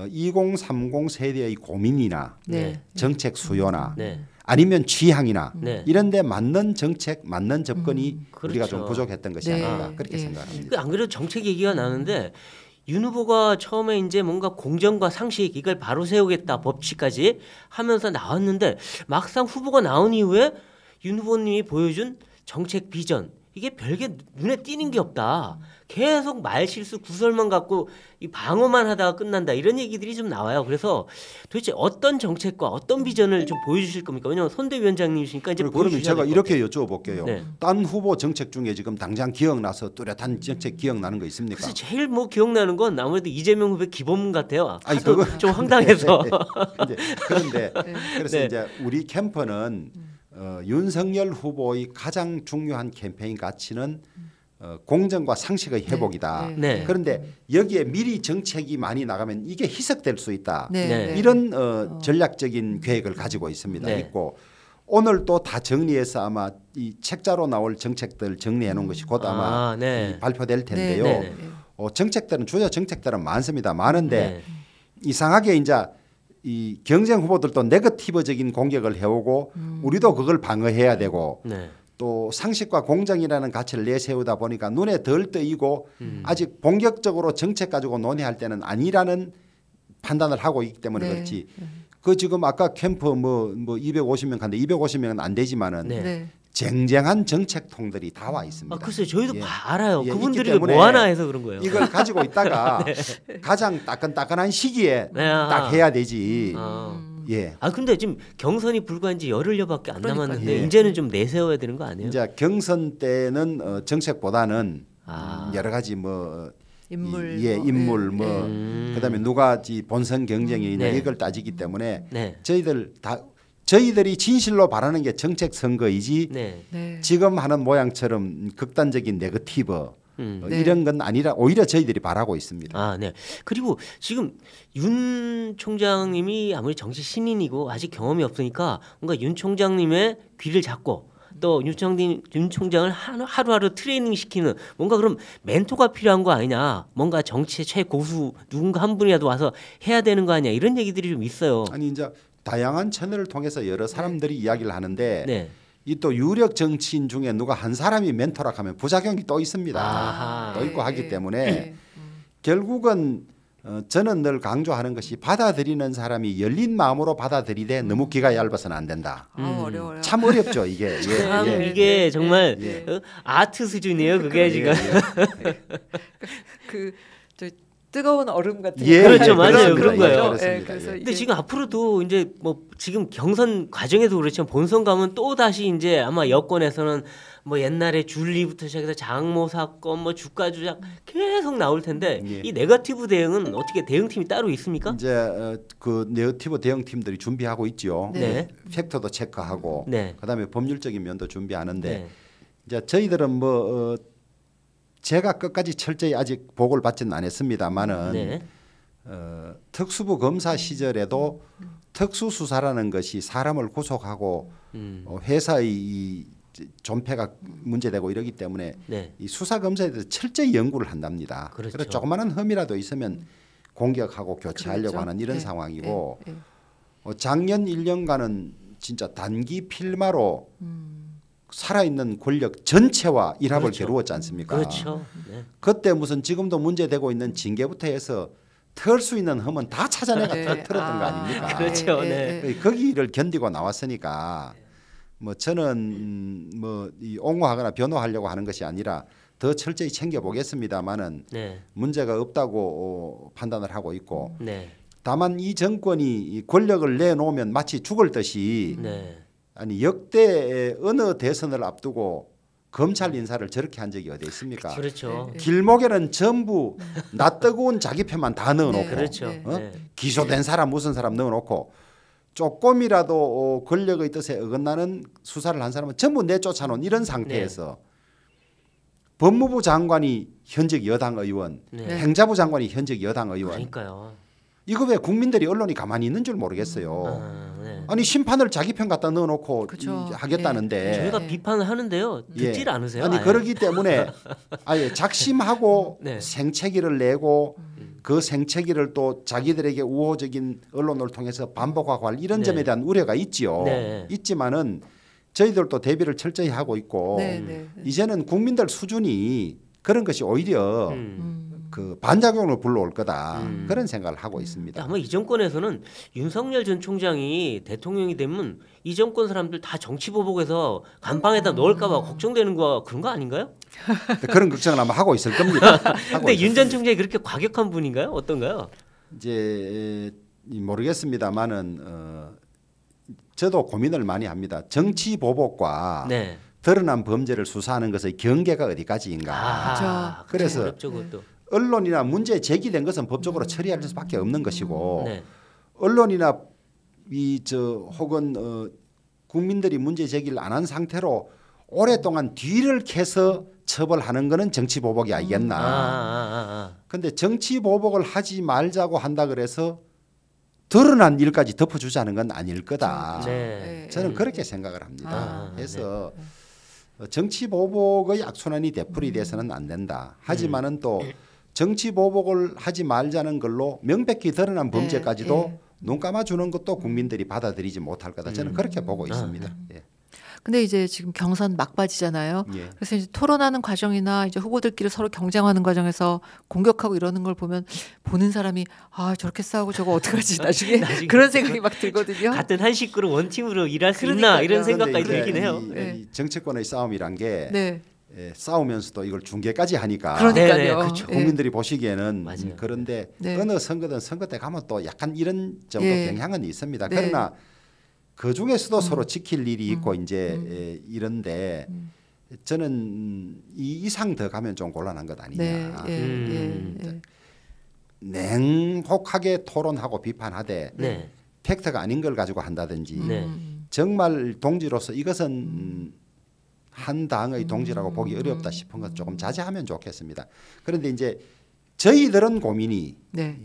2030 세대의 고민이나 네. 정책 수요나 네. 아니면 취향이나 네. 이런 데 맞는 정책, 맞는 접근이 우리가 그렇죠. 좀 부족했던 것이 네. 아닌가 그렇게 예. 생각합니다. 안 그래도 정책 얘기가 나는데 윤 후보가 처음에 이제 뭔가 공정과 상식 이걸 바로 세우겠다 법칙까지 하면서 나왔는데 막상 후보가 나온 이후에 윤 후보님이 보여준 정책 비전 이게 별게 눈에 띄는 게 없다. 계속 말실수 구설만 갖고 이 방어만 하다가 끝난다 이런 얘기들이 좀 나와요. 그래서 도대체 어떤 정책과 어떤 비전을 좀 보여주실 겁니까? 왜냐하면 선대위원장님이시니까 이제 그러면 보여주셔야 제가 될 이렇게 여쭤볼게요. 네. 딴 후보 정책 중에 지금 당장 기억나서 뚜렷한 정책 기억나는 거 있습니까? 그래서 제일 뭐 기억나는 건 아무래도 이재명 후보 기본문 같아요. 아니, 하도 그거- 좀 황당해서. 그런데 그래서 네. 이제 우리 캠프는 윤석열 후보의 가장 중요한 캠페인 가치는 공정과 상식의 회복이다. 네. 네. 그런데 여기에 미리 정책이 많이 나가면 이게 희석될 수 있다. 네. 네. 이런 전략적인 계획을 가지고 있습니다. 네. 있고 오늘 또 다 정리해서 아마 이 책자로 나올 정책들 정리해 놓은 것이 곧 아마 네. 발표될 텐데요. 네, 네, 정책들은 주요 정책들은 많습니다. 많은데 네. 이상하게 이제 이 경쟁 후보들도 네거티브적인 공격을 해오고 우리도 그걸 방어해야 되고 네. 또 상식과 공정이라는 가치를 내세우다 보니까 눈에 덜 뜨이고 아직 본격적으로 정책 가지고 논의할 때는 아니라는 판단을 하고 있기 때문에 네. 그렇지. 그 지금 아까 캠프 뭐 250명 간데 250명은 안 되지만은 네. 네. 쟁쟁한 정책통들이 다 와 있습니다. 아, 글쎄요. 저희도 예. 알아요. 예, 그분들이 있기 때문에 뭐 하나 해서 그런 거예요. 이걸 가지고 있다가 가장 따끈따끈한 시기에 네. 딱 해야 되지. 아. 예. 아 근데 지금 경선이 불과 이제 열흘여밖에 안 그러니까요. 남았는데 예. 이제는 좀 내세워야 되는 거 아니에요? 이제 경선 때는 정책보다는 아. 여러 가지 뭐 인물 인물 뭐 그다음에 누가 본선 경쟁이 있냐 네. 이걸 따지기 때문에 네. 저희들이 진실로 바라는 게 정책 선거이지 네. 네. 지금 하는 모양처럼 극단적인 네거티브 네. 이런 건 아니라 오히려 저희들이 바라고 있습니다. 아, 네. 그리고 지금 윤 총장님이 아무리 정치 신인이고 아직 경험이 없으니까 뭔가 윤 총장님의 귀를 잡고 또 윤 총장을 하루하루 트레이닝 시키는 뭔가 그럼 멘토가 필요한 거 아니냐? 뭔가 정치의 최고수 누군가 한 분이라도 와서 해야 되는 거 아니냐? 이런 얘기들이 좀 있어요. 아니 이제 다양한 채널을 통해서 여러 사람들이 이야기를 하는데 네. 이 또 유력 정치인 중에 누가 한 사람이 멘토라 하면 부작용이 또 있습니다. 아하. 또 있고 하기 네. 때문에 네. 결국은 저는 늘 강조하는 것이 받아들이는 사람이 열린 마음으로 받아들이되 너무 귀가 얇아서는 안 된다. 어려워요. 참 어렵죠 이게. 참 예. 이게 정말 예. 아트 수준이에요. 그게 지금. 저 뜨거운 얼음 같은 예, 그렇죠. 맞아요. 그렇습니다. 그런 거예요. 예, 그렇습니다. 그래서 예. 이게 근데 지금 앞으로도 이제 뭐 지금 경선 과정에도 그렇지만 본선 가면 또 다시 이제 아마 여권에서는 뭐 옛날에 줄리부터 시작해서 장모 사건 뭐 주가 조작 계속 나올 텐데 예. 이 네거티브 대응은 어떻게 대응팀이 따로 있습니까? 이제 그 네거티브 대응팀들이 준비하고 있죠. 네. 팩터도 체크하고 네. 그다음에 법률적인 면도 준비하는데 네. 이제 저희들은 뭐 제가 끝까지 철저히 아직 보고를 받지는 않았습니다만은 네. 특수부 검사 시절에도 특수수사라는 것이 사람을 구속하고 회사의 이 존폐가 문제되고 이러기 때문에 네. 이 수사 검사에 대해서 철저히 연구를 한답니다. 그렇죠. 그래서 조그마한 흠이라도 있으면 공격하고 교체하려고 그렇죠. 하는 이런 네. 상황이고 네. 작년 1년간은 진짜 단기 필마로 살아있는 권력 전체와 일합을 그렇죠. 겨루었지 않습니까? 그렇죠. 네. 그때 무슨 지금도 문제되고 있는 징계부터 해서 털 수 있는 흠은 다 찾아내가 네. 털었던 거 아닙니까? 그렇죠. 네. 거기를 견디고 나왔으니까 뭐 저는 뭐 이 옹호하거나 변호하려고 하는 것이 아니라 더 철저히 챙겨보겠습니다만은 네. 문제가 없다고 판단을 하고 있고 네. 다만 이 정권이 이 권력을 내놓으면 마치 죽을 듯이 네. 아니 역대 어느 대선을 앞두고 검찰 인사를 저렇게 한 적이 어디 있습니까? 그렇죠. 길목에는 전부 낯뜨거운 자기 편만 다 넣어놓고 네, 그렇죠. 네. 어? 네. 기소된 사람 무슨 사람 넣어놓고 조금이라도 권력의 뜻에 어긋나는 수사를 한 사람은 전부 내쫓아놓은 이런 상태에서 법무부 장관이 현직 여당 의원, 네. 행자부 장관이 현직 여당 의원. 그러니까요. 이거 왜 국민들이 언론이 가만히 있는 줄 모르겠어요. 아, 네. 아니 심판을 자기 편 갖다 넣어놓고 그쵸. 하겠다는데 저희가 네. 비판을 하는데요. 듣질 않으세요? 아니 아예. 그러기 때문에 아예 작심하고 네. 생채기를 내고 그 생채기를 또 자기들에게 우호적인 언론을 통해서 반복하고 할 이런 네. 점에 대한 우려가 있지요. 네. 있지만은 저희들도 대비를 철저히 하고 있고 네, 네. 이제는 국민들 수준이 그런 것이 오히려 그 반작용을 불러올 거다 그런 생각을 하고 있습니다. 아마 이 정권에서는 윤석열 전 총장이 대통령이 되면 이 정권 사람들 다 정치 보복해서 간방에다 넣을까봐 걱정되는 거 그런 거 아닌가요? 그런 걱정을 아마 하고 있을 겁니다. 하고 근데 있을 윤 전 총장이 그렇게 과격한 분인가요? 어떤가요? 이제 모르겠습니다만은 저도 고민을 많이 합니다. 정치 보복과 네. 드러난 범죄를 수사하는 것의 경계가 어디까지인가. 아, 그래서 어렵죠, 그것도. 언론이나 문제 제기된 것은 법적으로 처리할 수밖에 없는 것이고 네. 언론이나 혹은 국민들이 문제 제기를 안 한 상태로 오랫동안 뒤를 캐서 처벌하는 것은 정치 보복이 아니겠나. 근데 정치 보복을 하지 말자고 한다 그래서 드러난 일까지 덮어주자는 건 아닐 거다. 네. 저는 그렇게 생각을 합니다. 아, 그래서 정치 보복의 악순환이 되풀이돼서는 안 된다. 하지만은 또 정치 보복을 하지 말자는 걸로 명백히 드러난 범죄까지도 눈 감아주는 것도 국민들이 받아들이지 못할 거다. 저는 그렇게 보고 있습니다. 예. 근데 이제 지금 경선 막바지잖아요. 예. 그래서 이제 토론하는 과정이나 이제 후보들끼리 서로 경쟁하는 과정에서 공격하고 이러는 걸 보면 보는 사람이 아 저렇게 싸우고 저거 어떡하지 나중에 그런 생각이 막 들거든요. 같은 한 식구로 원팀으로 일할 수 있나 그러니까요. 이런 생각까지 그런데 이제 들긴 해요. 이 정치권의 싸움이란 게 네, 싸우면서도 이걸 중계까지 하니까 그러니까요. 네, 네, 그렇죠. 예. 국민들이 보시기에는 맞아요. 그런데 네. 어느 선거든 선거 때 가면 또 약간 이런 정도 예. 경향은 있습니다. 네. 그러나 그 중에서도 서로 지킬 일이 있고 이제 이런데 저는 이 이상 더 가면 좀 곤란한 것 아니냐. 네, 예. 냉혹하게 토론하고 비판하되 네. 팩트가 아닌 걸 가지고 한다든지 네. 정말 동지로서 이것은 한 당의 동지라고 보기 어렵다 싶은 것 조금 자제하면 좋겠습니다. 그런데 이제 저희들은 고민이 네,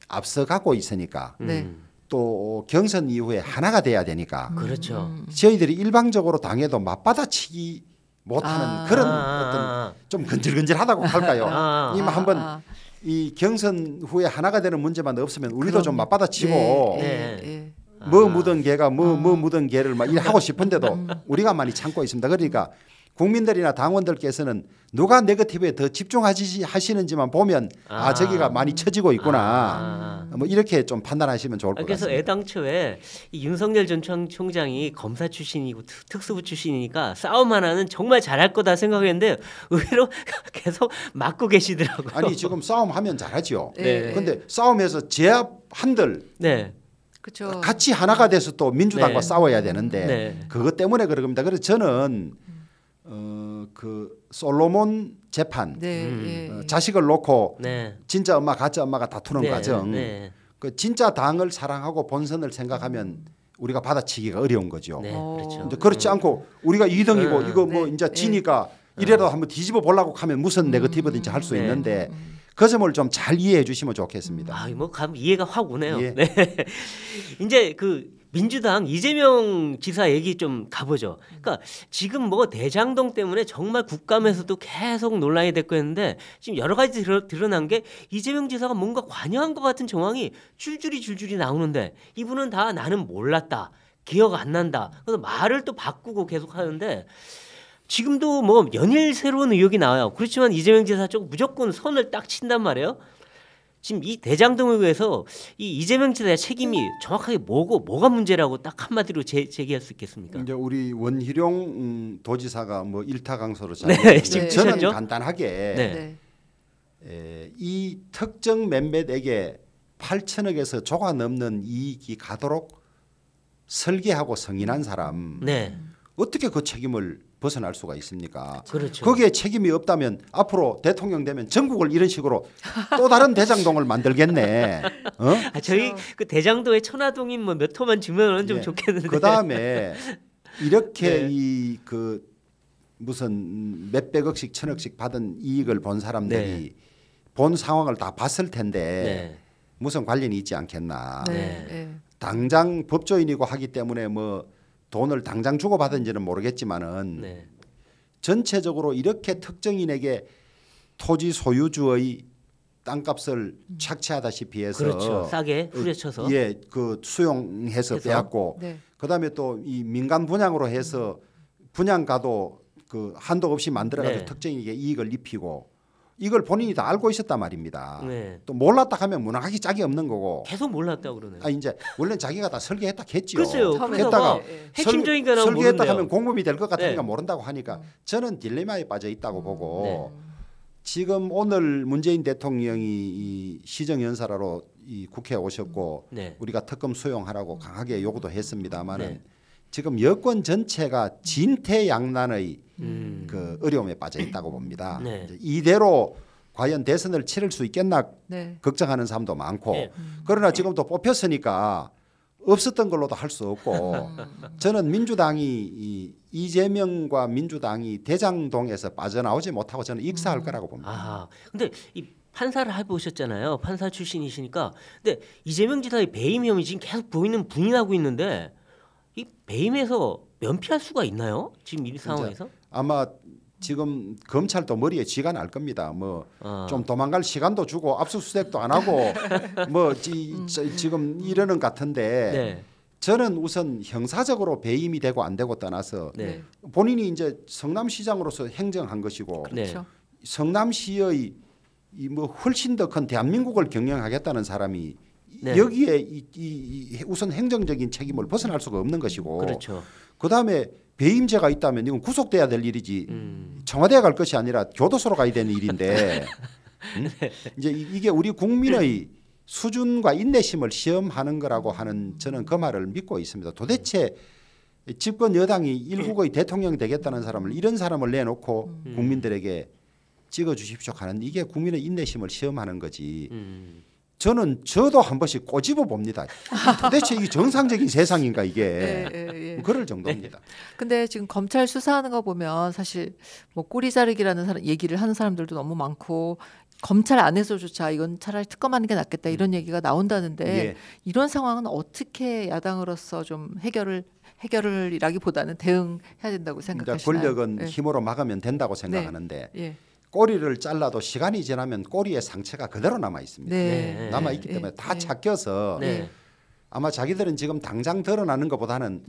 앞서가고 있으니까 네. 또 경선 이후에 하나가 돼야 되니까 그렇죠. 저희들이 일방적으로 당해도 맞받아치기 못하는 그런 어떤 좀 근질근질하다고 할까요? 이미 한번 이 경선 후에 하나가 되는 문제만 없으면 우리도 좀 맞받아치고 네. 뭐 묻은 개가 뭐 묻은 개를 막 하고 싶은데도 우리가 많이 참고 있습니다. 그러니까 국민들이나 당원들께서는 누가 네거티브에 더 집중하시는지만 보면 저기가 많이 처지고 있구나. 뭐 이렇게 좀 판단하시면 좋을 것 그래서 같습니다. 애당초에 이 윤석열 전 총장이 검사 출신이고 특수부 출신이니까 싸움 하나는 정말 잘할 거다 생각했는데 의외로 계속 막고 계시더라고요. 아니 지금 싸움하면 잘하죠. 네. 근데 싸움에서 제압 한들 네. 그렇죠. 같이 하나가 돼서 또 민주당과 네. 싸워야 되는데 네. 그것 때문에 그런 겁니다. 그래서 저는 그 솔로몬 재판 네, 자식을 놓고 네. 진짜 엄마 가짜 엄마가 다투는 네. 과정 네. 그 진짜 당을 사랑하고 본선을 생각하면 우리가 받아치기가 어려운 거죠. 네. 그렇죠. 근데 그렇지 않고 우리가 2등이고 이거 뭐 네. 이제 지니까 이래도 한번 뒤집어 보려고 하면 무슨 네거티브든지 할 수 있는데 그 점을 좀 잘 이해해 주시면 좋겠습니다. 뭐 이해가 확 오네요. 예. 네. 이제 그 민주당 이재명 지사 얘기 좀 가보죠. 그러니까 지금 뭐 대장동 때문에 정말 국감에서도 계속 논란이 됐고 했는데 지금 여러 가지 드러난 게 이재명 지사가 뭔가 관여한 것 같은 정황이 줄줄이 나오는데 이분은 다 나는 몰랐다. 기억 안 난다. 그래서 말을 또 바꾸고 계속 하는데 지금도 뭐 연일 새로운 의혹이 나와요. 그렇지만 이재명 지사 쪽 무조건 선을 딱 친단 말이에요. 지금 이 대장동에 의해서 이 이재명 지사의 책임이 정확하게 뭐가 문제라고 딱 한마디로 제기할 수 있겠습니까? 이제 우리 원희룡 도지사가 뭐 일타 강서로 네, 지금 저는 치셨죠? 간단하게 네. 이 특정 몇몇에게 8천억에서 조가 넘는 이익이 가도록 설계하고 승인한 사람 네. 어떻게 그 책임을 벗어날 수가 있습니까? 그렇죠. 거기에 책임이 없다면 앞으로 대통령 되면 전국을 이런 식으로 또 다른 대장동을 만들겠네. 저희 그 대장도의 천화동인 뭐 몇 호만 주면은 좀 예. 좋겠는데. 그 다음에 이렇게 네. 이 그 무슨 몇백억씩 천억씩 받은 이익을 본 사람들이 네. 본 상황을 다 봤을 텐데 네. 무슨 관련이 있지 않겠나. 네. 네. 당장 법조인이고 하기 때문에 뭐 돈을 당장 주고 받은지는 모르겠지만은 네. 전체적으로 이렇게 특정인에게 토지 소유주의 땅값을 착취하다시피 해서 그렇죠. 싸게 후려쳐서. 예, 그 수용해서 해서? 빼앗고 네. 그다음에 또 이 민간 분양으로 해서 분양가도 그 한도 없이 만들어가지고 네. 특정인에게 이익을 입히고 이걸 본인이 다 알고 있었단 말입니다. 네. 또 몰랐다 하면 문학이 짝이 없는 거고. 계속 몰랐다고 그러네요. 아 이제 원래 자기가 다 설계했다 했지요. 글쎄요. 처음에서 했다가 네. 핵심적인 거는 설계했다 모른대요. 하면 공범이 될 것 같으니까 네. 모른다고 하니까 저는 딜레마에 빠져 있다고 보고 네. 지금 오늘 문재인 대통령이 이 시정연설하러 이 국회에 오셨고 네. 우리가 특검 수용하라고 강하게 요구도 했습니다마는 네. 지금 여권 전체가 진퇴양난의 그 어려움에 빠져 있다고 봅니다. 네. 이제 이대로 과연 대선을 치를 수 있겠나 네. 걱정하는 사람도 많고 네. 그러나 지금 또 뽑혔으니까 없었던 걸로도 할 수 없고 저는 민주당이 이 이재명과 민주당이 대장동에서 빠져나오지 못하고 저는 익사할 거라고 봅니다. 아, 근데 이 판사를 해보셨잖아요. 판사 출신이시니까. 근데 이재명 지사의 배임 혐의 지금 계속 부인하고 있는데 이 배임에서 면피할 수가 있나요? 지금 이 상황에서? 아마 지금 검찰도 머리에 쥐가 날 겁니다. 뭐 좀 아. 도망갈 시간도 주고 압수수색도 안 하고 뭐 지금 이러는 것 같은데 네. 저는 우선 형사적으로 배임이 되고 안 되고 떠나서 네. 본인이 이제 성남시장으로서 행정한 것이고 네. 그렇죠. 성남시의 이 뭐 훨씬 더 큰 대한민국을 경영하겠다는 사람이 네. 여기에 이 우선 행정적인 책임을 벗어날 수가 없는 것이고 그렇죠. 그다음에 배임죄가 있다면 이건 구속돼야 될 일이지 청와대에 갈 것이 아니라 교도소로 가야 되는 일인데 이제 이게 우리 국민의 수준과 인내심을 시험하는 거라고 하는 저는 그 말을 믿고 있습니다. 도대체 집권 여당이 일국의 대통령이 되겠다는 사람을 이런 사람을 내놓고 국민들에게 찍어주십시오 하는 이게 국민의 인내심을 시험하는 거지. 저도 한 번씩 꼬집어 봅니다. 도대체 이게 정상적인 세상인가 이게. 예. 그럴 정도입니다. 근데 지금 검찰 수사하는 거 보면 사실 뭐 꼬리 자르기라는 얘기를 하는 사람들도 너무 많고 검찰 안에서조차 이건 차라리 특검하는 게 낫겠다 이런 얘기가 나온다는데 예. 이런 상황은 어떻게 야당으로서 좀 해결이라기보다는 대응해야 된다고 그러니까 생각하시나요? 권력은 예. 힘으로 막으면 된다고 생각하는데 예. 꼬리를 잘라도 시간이 지나면 꼬리의 상처가 그대로 남아 있습니다. 네. 남아 있기 때문에 다 착껴서 네. 아마 자기들은 지금 당장 드러나는 것보다는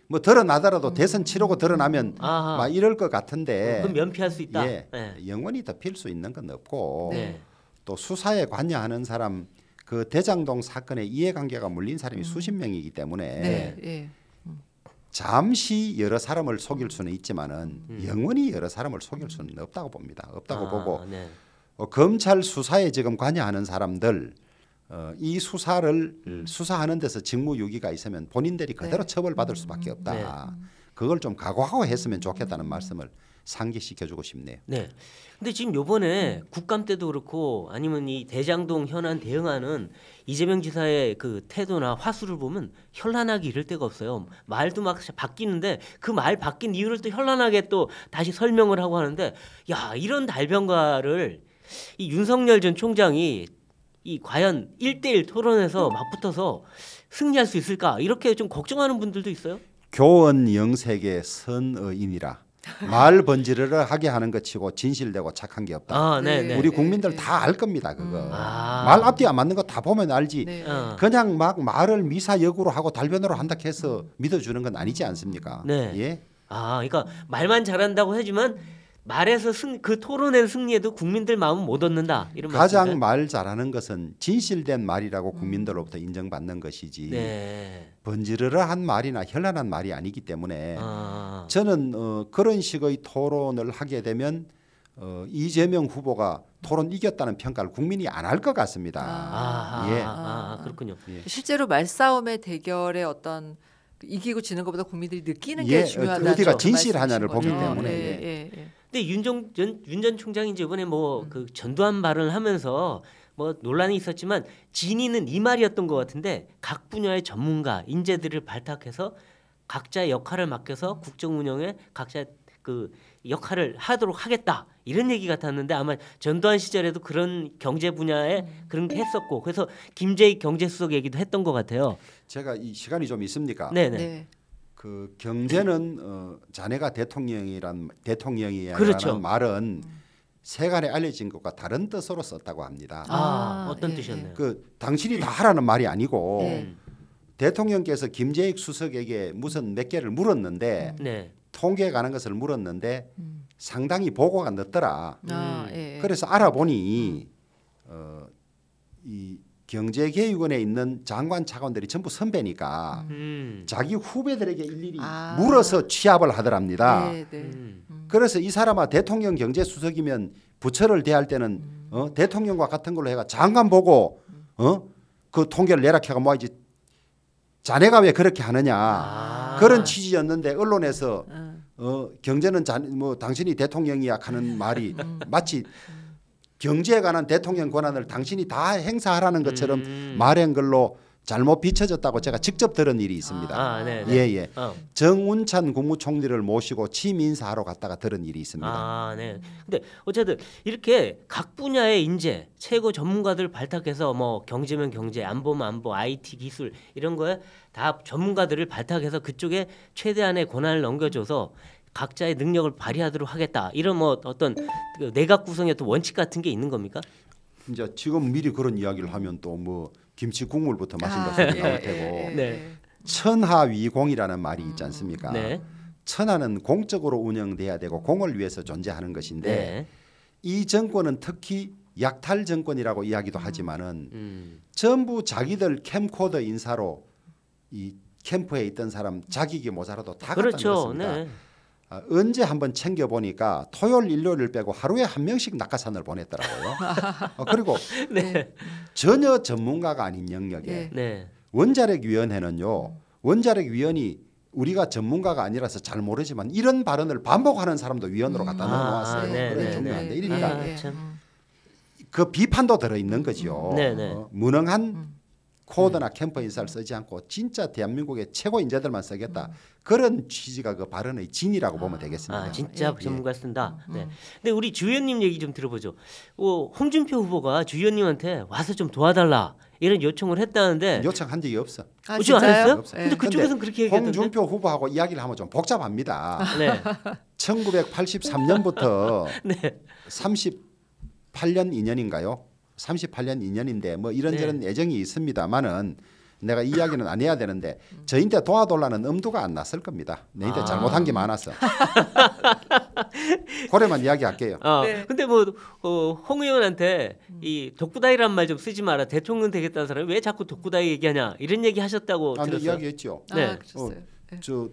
뭐 드러나더라도 대선 치르고 드러나면 아하. 막 이럴 것 같은데 그럼 면피할 수 있다. 예, 네. 영원히 덮일 수 있는 건 없고 네. 또 수사에 관여하는 사람 그 대장동 사건에 이해관계가 물린 사람이 수십 명이기 때문에 네. 예. 잠시 여러 사람을 속일 수는 있지만은 영원히 여러 사람을 속일 수는 없다고 봅니다. 없다고 보고 네. 검찰 수사에 지금 관여하는 사람들 이 수사를 수사하는 데서 직무유기가 있으면 본인들이 그대로 처벌받을 수밖에 없다. 그걸 좀 각오하고 했으면 좋겠다는 말씀을 상기시켜주고 싶네요. 네. 근데 지금 요번에 국감 때도 그렇고 아니면 이 대장동 현안 대응하는 이재명 지사의 그 태도나 화수를 보면 현란하기 이를 데가 없어요. 말도 막 바뀌는데 그 말 바뀐 이유를 또 현란하게 또 다시 설명을 하고 하는데 야, 이런 달변가를 이 윤석열 전 총장이 이 과연 1대1 토론에서 맞붙어서 승리할 수 있을까? 이렇게 좀 걱정하는 분들도 있어요. 교원 영색의 선의인이라 말 번지르르 하게 하는 것 치고 진실되고 착한 게 없다. 아, 네, 네. 우리 국민들 다 알 겁니다. 그거. 아. 말 앞뒤 안 맞는 거 다 보면 알지. 네. 그냥 막 말을 미사역으로 하고 달변으로 한다 해서 믿어주는 건 아니지 않습니까? 네. 예. 아, 그러니까 말만 잘한다고 하지만 말에서 그 토론의 승리에도 국민들 마음은 못 얻는다 이런 가장 말씀이세요? 말 잘하는 것은 진실된 말이라고 국민들로부터 인정받는 것이지 네. 번지르르한 말이나 현란한 말이 아니기 때문에 아. 저는 그런 식의 토론을 하게 되면 이재명 후보가 토론 이겼다는 평가를 국민이 안 할 것 같습니다. 예. 그렇군요. 예. 실제로 말싸움의 대결의 어떤 이기고 지는 것보다 국민들이 느끼는 게 예, 중요하다는 어디가 그 진실하냐를 말씀이신 보기 거죠. 때문에, 예. 근데 윤 전 총장이 이번에 뭐 그 전두환 발언을 하면서 뭐 논란이 있었지만 진위는 이 말이었던 것 같은데 각 분야의 전문가 인재들을 발탁해서 각자의 역할을 맡겨서 국정 운영에 각자 그 역할을 하도록 하겠다 이런 얘기 같았는데 아마 전두환 시절에도 그런 경제 분야에 그런 게 했었고 그래서 김재익 경제수석 얘기도 했던 것 같아요. 제가 이 시간이 좀 있습니까? 네네. 네. 그 경제는 자네가 대통령이라는 그렇죠. 말은 세간에 알려진 것과 다른 뜻으로 썼다고 합니다. 어떤 예, 뜻이었나요? 그 당신이 다 하라는 말이 아니고 네. 대통령께서 김재익 수석에게 무슨 몇 개를 물었는데 네. 통계에 관한 것을 물었는데 상당히 보고가 늦더라. 예. 그래서 알아보니 이 경제개혁원에 있는 장관 차관들이 전부 선배니까 자기 후배들에게 일일이 물어서 취합을 하더랍니다. 네, 네. 그래서 이 사람아 대통령 경제수석이면 부처를 대할 때는 대통령과 같은 걸로 해가 장관 보고 그 통계를 내라 해가 뭐이지 자네가 왜 그렇게 하느냐 그런 취지였는데 언론에서 경제는 뭐 당신이 대통령이야 하는 말이 마치 경제에 관한 대통령 권한을 당신이 다 행사하라는 것처럼 말한 걸로 잘못 비춰졌다고 제가 직접 들은 일이 있습니다. 네. 예예. 정운찬 국무총리를 모시고 취임 인사하러 갔다가 들은 일이 있습니다. 네. 근데 어쨌든 이렇게 각 분야의 인재, 최고 전문가들 발탁해서 뭐 경제면 경제, 안보면 안보, IT 기술 이런 거에 다 전문가들을 발탁해서 그쪽에 최대한의 권한을 넘겨줘서 각자의 능력을 발휘하도록 하겠다. 이런 뭐 어떤 그 내각 구성의 또 원칙 같은 게 있는 겁니까? 이제 지금 미리 그런 이야기를 하면 또 뭐 김치 국물부터 마신다 소리 나올 테고 네. 천하위공이라는 말이 있지 않습니까? 네. 천하는 공적으로 운영돼야 되고 공을 위해서 존재하는 것인데 네. 이 정권은 특히 약탈 정권이라고 이야기도 하지만은 전부 자기들 캠코더 인사로 이 캠프에 있던 사람 자격이 모자라도 다 갖다 그렇죠. 넣었습니다. 네. 언제 한번 챙겨 보니까 토요일 일요일을 빼고 하루에 한 명씩 낙하산을 보냈더라고요. 그리고 네. 전혀 전문가가 아닌 영역에 네. 네. 원자력위원회는요. 원자력위원이 우리가 전문가가 아니라서 잘 모르지만 이런 발언을 반복하는 사람도 위원으로 갖다 넣어놨어요. 네, 그런 네, 중요한데 네. 이러니까 예, 예. 참. 그 비판도 들어 있는 거죠. 네, 네. 무능한 코드나 캠프 인사를 쓰지 않고 진짜 대한민국의 최고 인재들만 쓰겠다. 그런 취지가 그 발언의 진이라고 보면 되겠습니다. 진짜 예. 전문가 쓴다. 네. 근데 우리 주 의원님 얘기 좀 들어보죠. 홍준표 후보가 주 의원님한테 와서 좀 도와달라 이런 요청을 했다는데 요청한 적이 없어. 요청 안 했어요? 없어요. 근데 그쪽에서는 그렇게 얘기하던데. 홍준표 후보하고 이야기를 하면 좀 복잡합니다. 네. 1983년부터 네. 38년 인연인가요? 38년 인연인데 뭐 이런저런 애정이 있습니다만은 내가 이야기는 안 해야 되는데 저한테 도와달라는 엄두가 안 났을 겁니다. 너희들 잘못한 게 많아서. 그래만 이야기할게요. 네. 근데 뭐 홍 의원한테 이 독구다이란 말 좀 쓰지 마라. 대통령 되겠다는 사람이 왜 자꾸 독구다이 얘기하냐 이런 얘기 하셨다고 들었어요. 이야기했죠. 네. 그러셨어요. 네. 저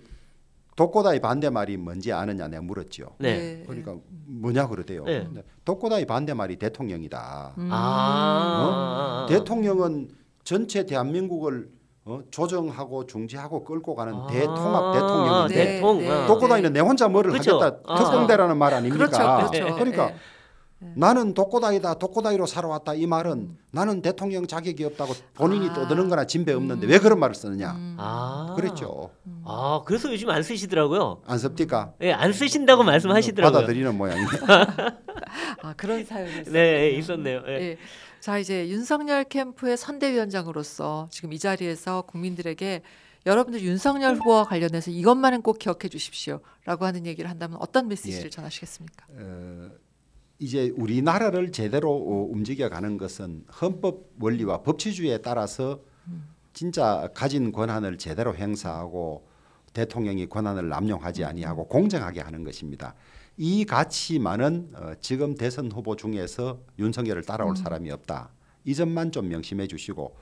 독고다이 반대 말이 뭔지 아느냐 내가 물었죠. 네. 그러니까 뭐냐 그러대요. 네. 근데 독고다이 반대 말이 대통령이다. 대통령은 전체 대한민국을 조정하고 중재하고 끌고 가는 대통합 대통령인데 네. 대통. 네. 독고다이는 내 혼자 뭐를 그렇죠. 하겠다 특공대라는 말 아닙니까? 그렇죠. 그러니까 네. 나는 독고다이다 독고다이로 살아왔다 이 말은 나는 대통령 자격이 없다고 본인이 떠드는 거나 진배 없는데 왜 그런 말을 쓰느냐 그랬죠. 그래서 요즘 안 쓰시더라고요. 안 섭니까? 예, 안 쓰신다고 말씀하시더라고요. 받아들이는 모양이네. 그런 사연이 있었군요. 네, 있었네요. 예. 예. 자, 이제 윤석열 캠프의 선대위원장으로서 지금 이 자리에서 국민들에게 여러분들 윤석열 후보와 관련해서 이것만은 꼭 기억해 주십시오라고 하는 얘기를 한다면 어떤 메시지를 전하시겠습니까? 이제 우리나라를 제대로 움직여가는 것은 헌법 원리와 법치주의에 따라서 진짜 가진 권한을 제대로 행사하고 대통령이 권한을 남용하지 아니하고 공정하게 하는 것입니다. 이 가치만은 지금 대선 후보 중에서 윤석열을 따라올 사람이 없다. 이 점만 좀 명심해 주시고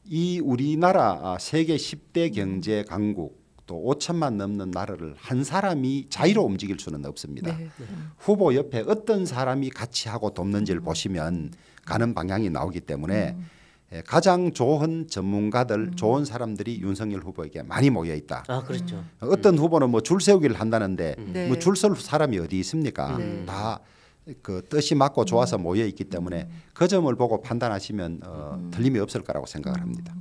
이 우리나라 세계 10대 경제 강국 또 5천만 넘는 나라를 한 사람이 자유로 움직일 수는 없습니다. 네. 후보 옆에 어떤 사람이 같이 하고 돕는지를 보시면 가는 방향이 나오기 때문에 가장 좋은 전문가들, 좋은 사람들이 윤석열 후보에게 많이 모여 있다. 아 그렇죠. 어떤 후보는 뭐 줄 세우기를 한다는데 네. 뭐 줄 설 사람이 어디 있습니까? 네. 다 그 뜻이 맞고 좋아서 모여 있기 때문에 그 점을 보고 판단하시면 틀림이 없을 거라고 생각을 합니다.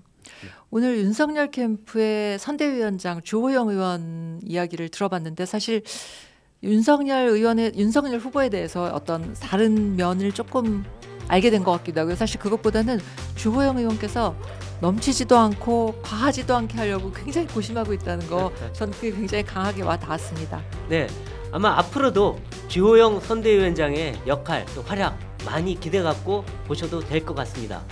오늘 윤석열 캠프의 선대위원장 주호영 의원 이야기를 들어봤는데 사실 윤석열 후보에 대해서 어떤 다른 면을 조금 알게 된 것 같기도 하고요. 사실 그것보다는 주호영 의원께서 넘치지도 않고 과하지도 않게 하려고 굉장히 고심하고 있다는 거 전 그게 굉장히 강하게 와 닿았습니다. 네, 아마 앞으로도 주호영 선대위원장의 역할 또 활약 많이 기대 갖고 보셔도 될 것 같습니다.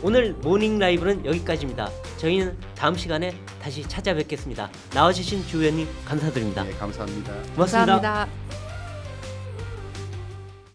오늘 모닝 라이브는 여기까지입니다. 저희는 다음 시간에 다시 찾아뵙겠습니다. 나와주신 주 의원님 감사드립니다. 네, 감사합니다. 고맙습니다. 감사합니다.